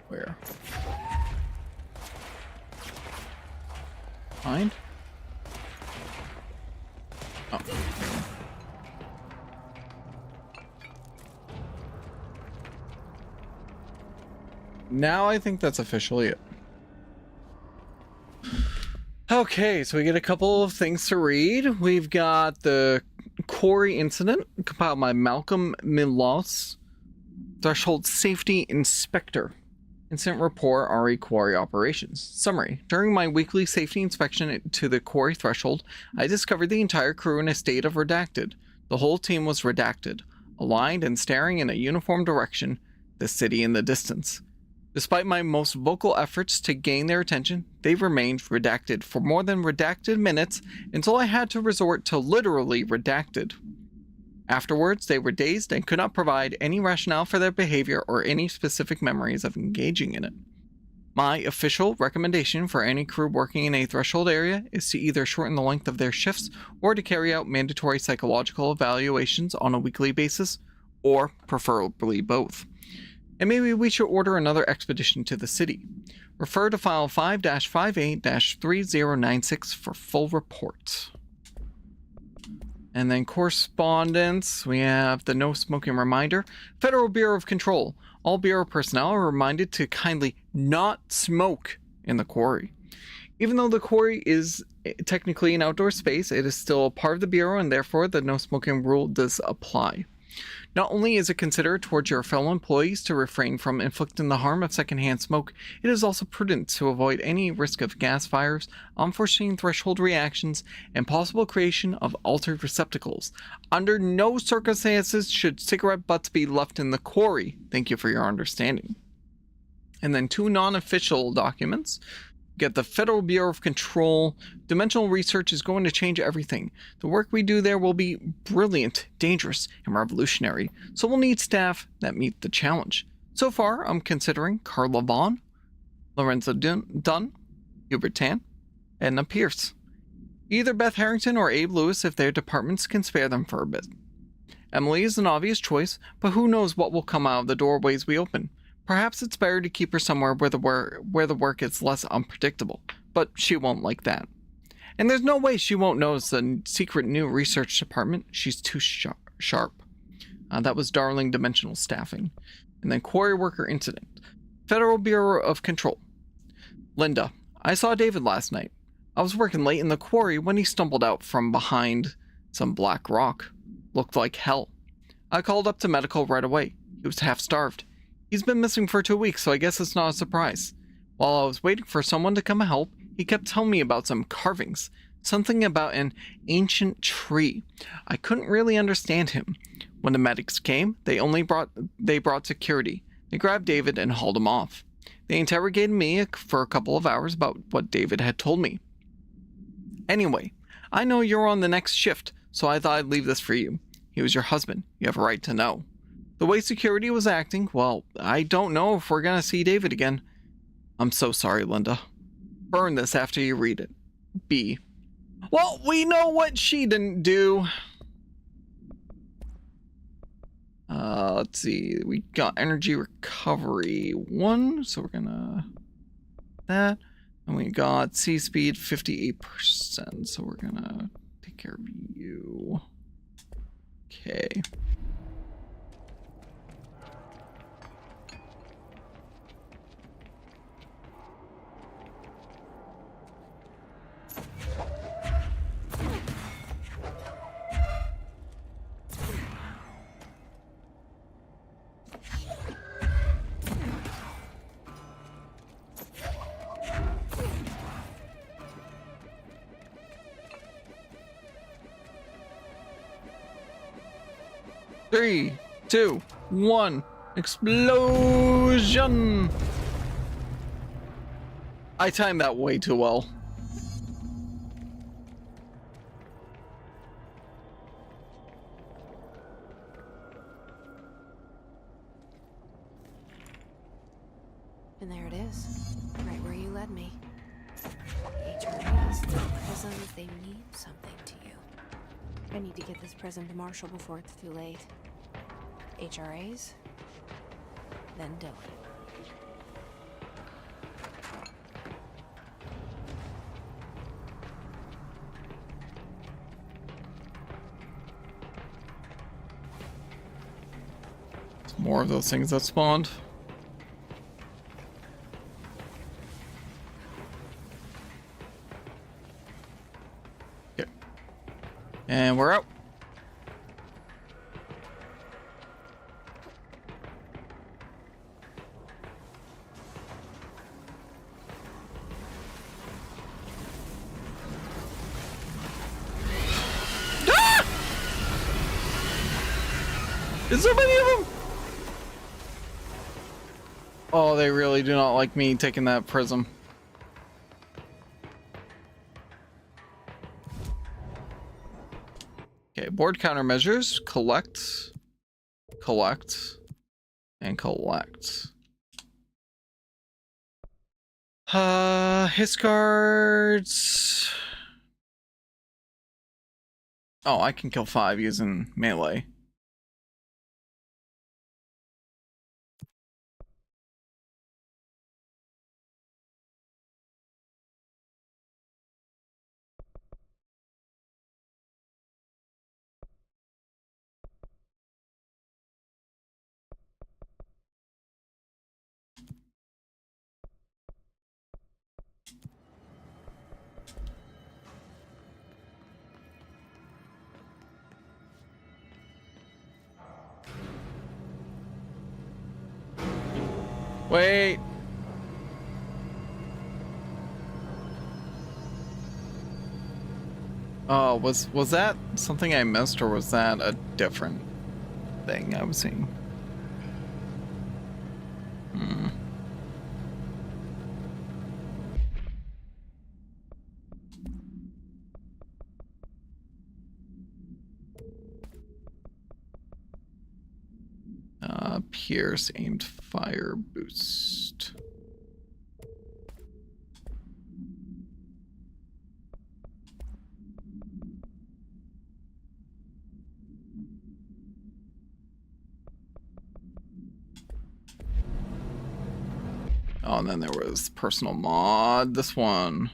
Where? Find? Oh. Now I think that's officially it. Okay, so we get a couple of things to read. We've got the quarry incident compiled by Malcolm Milos, Threshold Safety Inspector. Incident report, RE Quarry Operations. Summary. During my weekly safety inspection to the quarry threshold, I discovered the entire crew in a state of redacted. The whole team was redacted, aligned and staring in a uniform direction, the city in the distance. Despite my most vocal efforts to gain their attention, they remained redacted for more than redacted minutes until I had to resort to literally redacted. Afterwards, they were dazed and could not provide any rationale for their behavior or any specific memories of engaging in it. My official recommendation for any crew working in a threshold area is to either shorten the length of their shifts or to carry out mandatory psychological evaluations on a weekly basis, or preferably both. And maybe we should order another expedition to the city. Refer to file 5-58-3096 for full report. And then correspondence, we have the no smoking reminder. Federal Bureau of Control. All Bureau personnel are reminded to kindly not smoke in the quarry. Even though the quarry is technically an outdoor space, it is still a part of the Bureau, and therefore the no smoking rule does apply. Not only is it considerate towards your fellow employees to refrain from inflicting the harm of secondhand smoke, it is also prudent to avoid any risk of gas fires, unforeseen threshold reactions, and possible creation of altered receptacles. Under no circumstances should cigarette butts be left in the quarry. Thank you for your understanding. And then 2 non-official documents. Get the Federal Bureau of Control. Dimensional research is going to change everything. The work we do there will be brilliant, dangerous, and revolutionary, so we'll need staff that meet the challenge. So far, I'm considering Carla Vaughn, Lorenzo Dunn, Hubert Tan, Edna Pierce. Either Beth Harrington or Abe Lewis if their departments can spare them for a bit. Emily is an obvious choice, but who knows what will come out of the doorways we open. Perhaps it's better to keep her somewhere where the work is less unpredictable, but she won't like that. And there's no way she won't notice the secret new research department. She's too sharp. That was Darling Dimensional Staffing. And then Quarry Worker Incident. Federal Bureau of Control. Linda, I saw David last night. I was working late in the quarry when he stumbled out from behind some black rock. Looked like hell. I called up to medical right away. He was half starved. He's been missing for 2 weeks, so I guess it's not a surprise. While I was waiting for someone to come help, he kept telling me about some carvings. Something about an ancient tree. I couldn't really understand him. When the medics came, they brought security. They grabbed David and hauled him off. They interrogated me for a couple of hours about what David had told me. Anyway, I know you're on the next shift, so I thought I'd leave this for you. He was your husband. You have a right to know. The way security was acting, well, I don't know if we're gonna see David again. I'm so sorry, Linda. Burn this after you read it. B. Well, we know what she didn't do. Let's see. We got energy recovery 1, so we're gonna that. And we got C speed 58%, so we're gonna take care of you. Okay. Three, 2, 1, explosion! I timed that way too well. And there it is, right where you led me. HRAs, prisms, they mean something to you. I need to get this prism to Marshall before it's too late. HRAs, then Dylan. More of those things that spawned. Okay. And we're out. Ah! Is there many of them? Oh, they really do not like me taking that prism. Okay, board countermeasures. Collect, collect, and collect. His cards. Oh, I can kill 5 using melee. Wait. Oh, was that something I missed, or was that a different thing I was seeing? Hmm. Pierce aimed fire boost. Oh, and then there was personal mod. This one.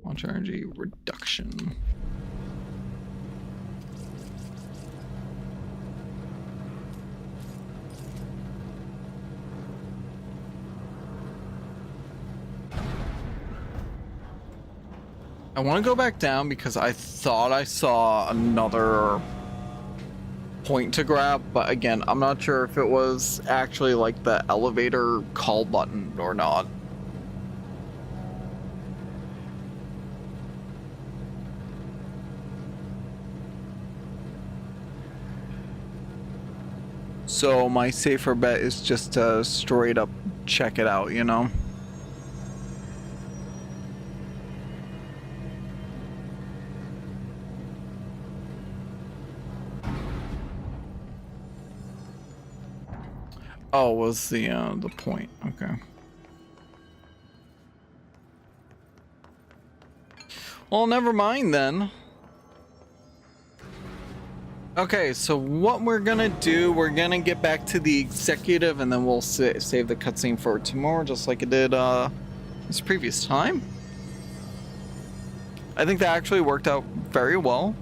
Launch energy reduction. I want to go back down because I thought I saw another point to grab, but again, I'm not sure if it was actually like the elevator call button or not. So my safer bet is just to straight up check it out, you know? Oh, was the point. Okay. Well, never mind then. Okay, so what we're gonna do, we're gonna get back to the executive, and then we'll save the cutscene for tomorrow, just like it did this previous time. I think that actually worked out very well.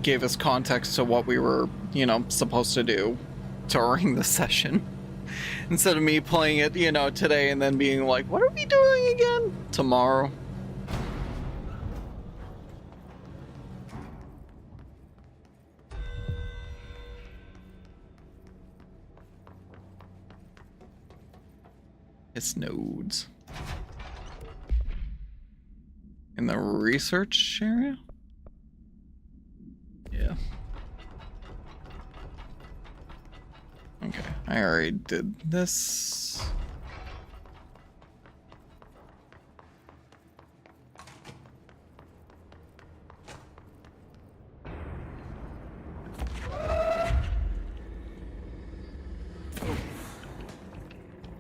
Gave us context to what we were, you know, supposed to do during the session. Instead of me playing it, you know, today and then being like, what are we doing again? Tomorrow. It's nodes. In the research area? Yeah. Okay, I already did this.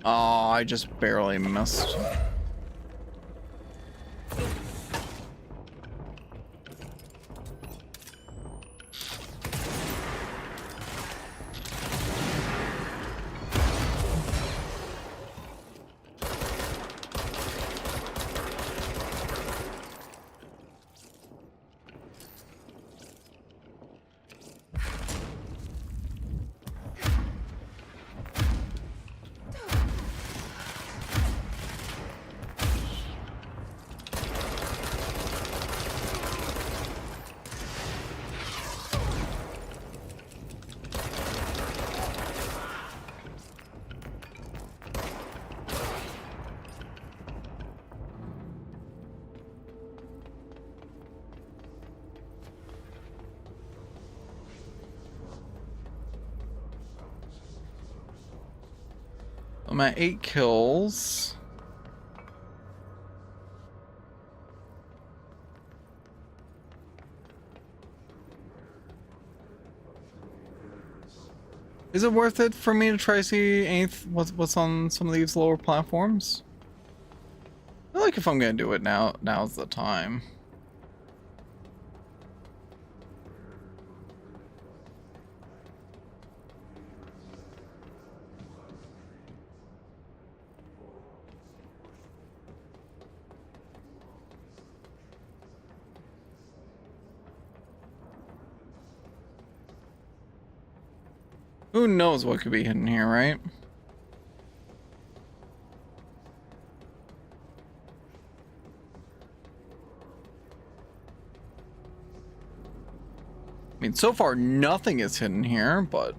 Oh, I just barely missed. I'm at 8 kills. Is it worth it for me to try to see what's on some of these lower platforms? I feel like if I'm gonna do it now's the time. Who knows what could be hidden here, right? I mean, so far nothing is hidden here, but...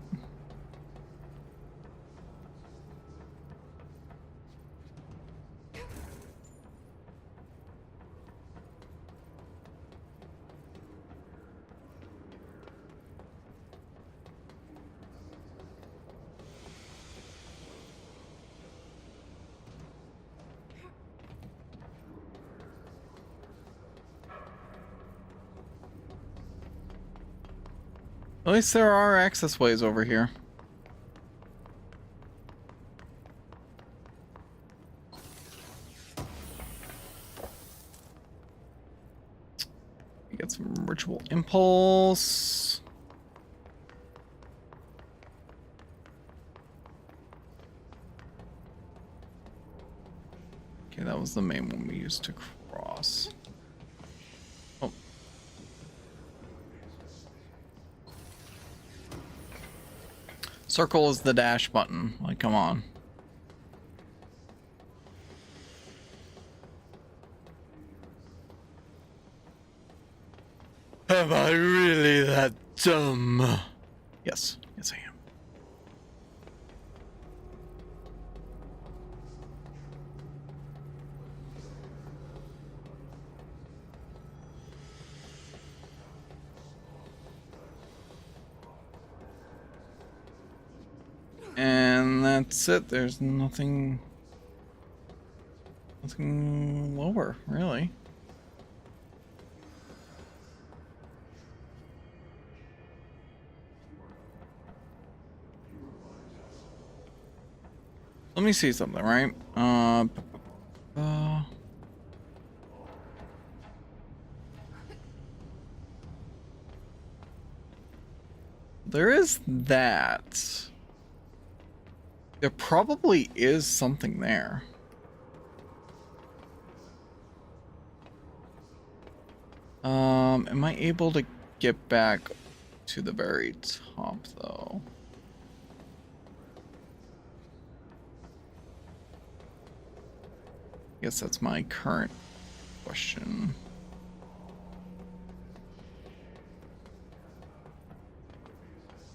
At least there are access ways over here. Get some ritual impulse. Okay, that was the main one we used to cross. Oh. Circle is the dash button. Like, come on. Am I really that dumb? Yes. Yes, I am. And that's it. There's nothing lower, really. Let me see something, right? There is that. There probably is something there. Am I able to get back to the very top, though? I guess that's my current question.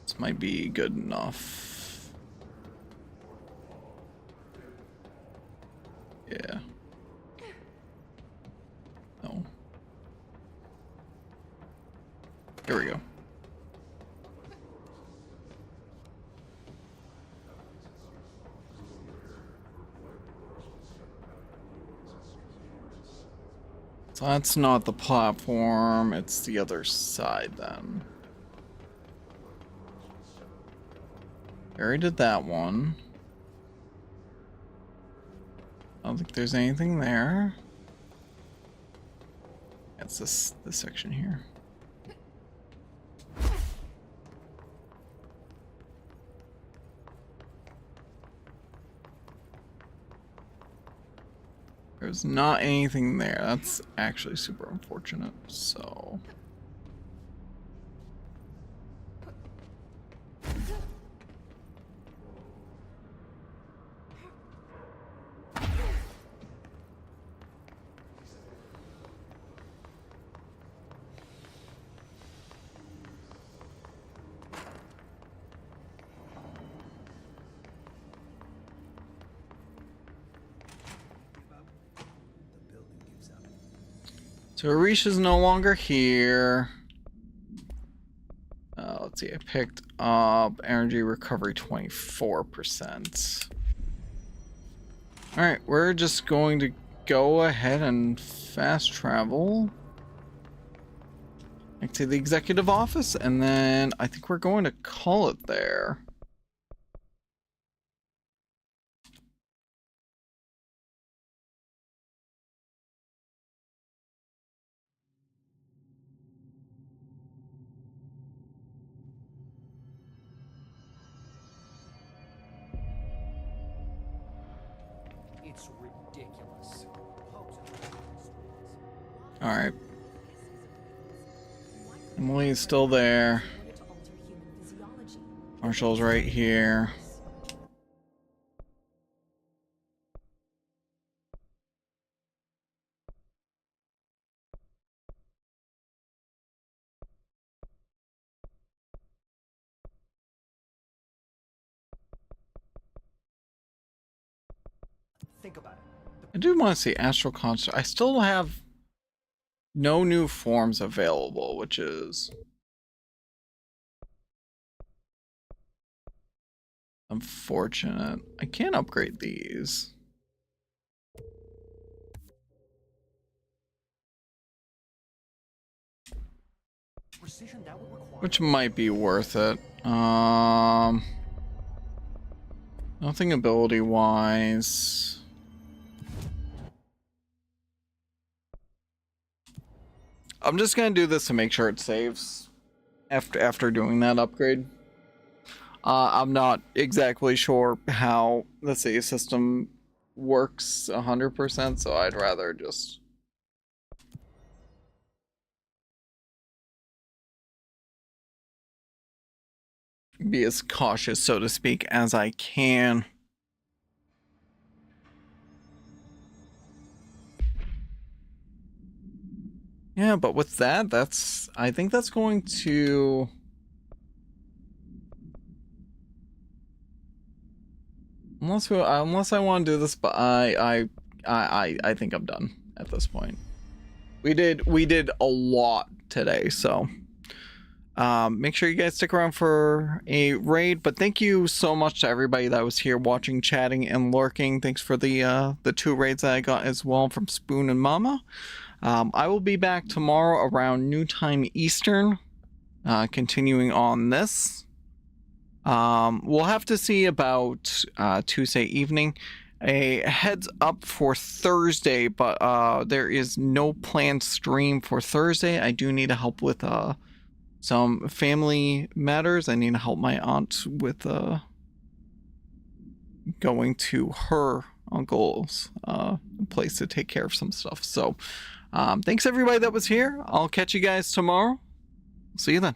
This might be good enough. Yeah. No. Here we go. So that's not the platform, it's the other side then. I already did that one. don't think there's anything there. It's this section here. There's not anything there. That's actually super unfortunate. So Arish is no longer here. Let's see, I picked up energy recovery 24%. Alright, we're just going to go ahead and fast travel back to the executive office, and then I think we're going to call it there. It's ridiculous. Alright. Emily's still there. Marshall's right here. Think about it. I do want to see Astral Construct. I still have no new forms available, which is unfortunate. I can't upgrade these. Precision that would require. Which might be worth it. Nothing ability wise. I'm just gonna do this to make sure it saves after doing that upgrade. I'm not exactly sure how the save system works 100%, so I'd rather just be as cautious, so to speak, as I can. Yeah, but with that, I think that's going to unless I want to do this, but I think I'm done at this point. We did a lot today, so make sure you guys stick around for a raid. But thank you so much to everybody that was here watching, chatting, and lurking. Thanks for the 2 raids that I got as well from Spoon and Mama. I will be back tomorrow around noon time Eastern, continuing on this. We'll have to see about Tuesday evening. A heads up for Thursday, but there is no planned stream for Thursday. I do need to help with some family matters. I need to help my aunt with going to her uncle's place to take care of some stuff. So thanks everybody that was here. I'll catch you guys tomorrow. See you then.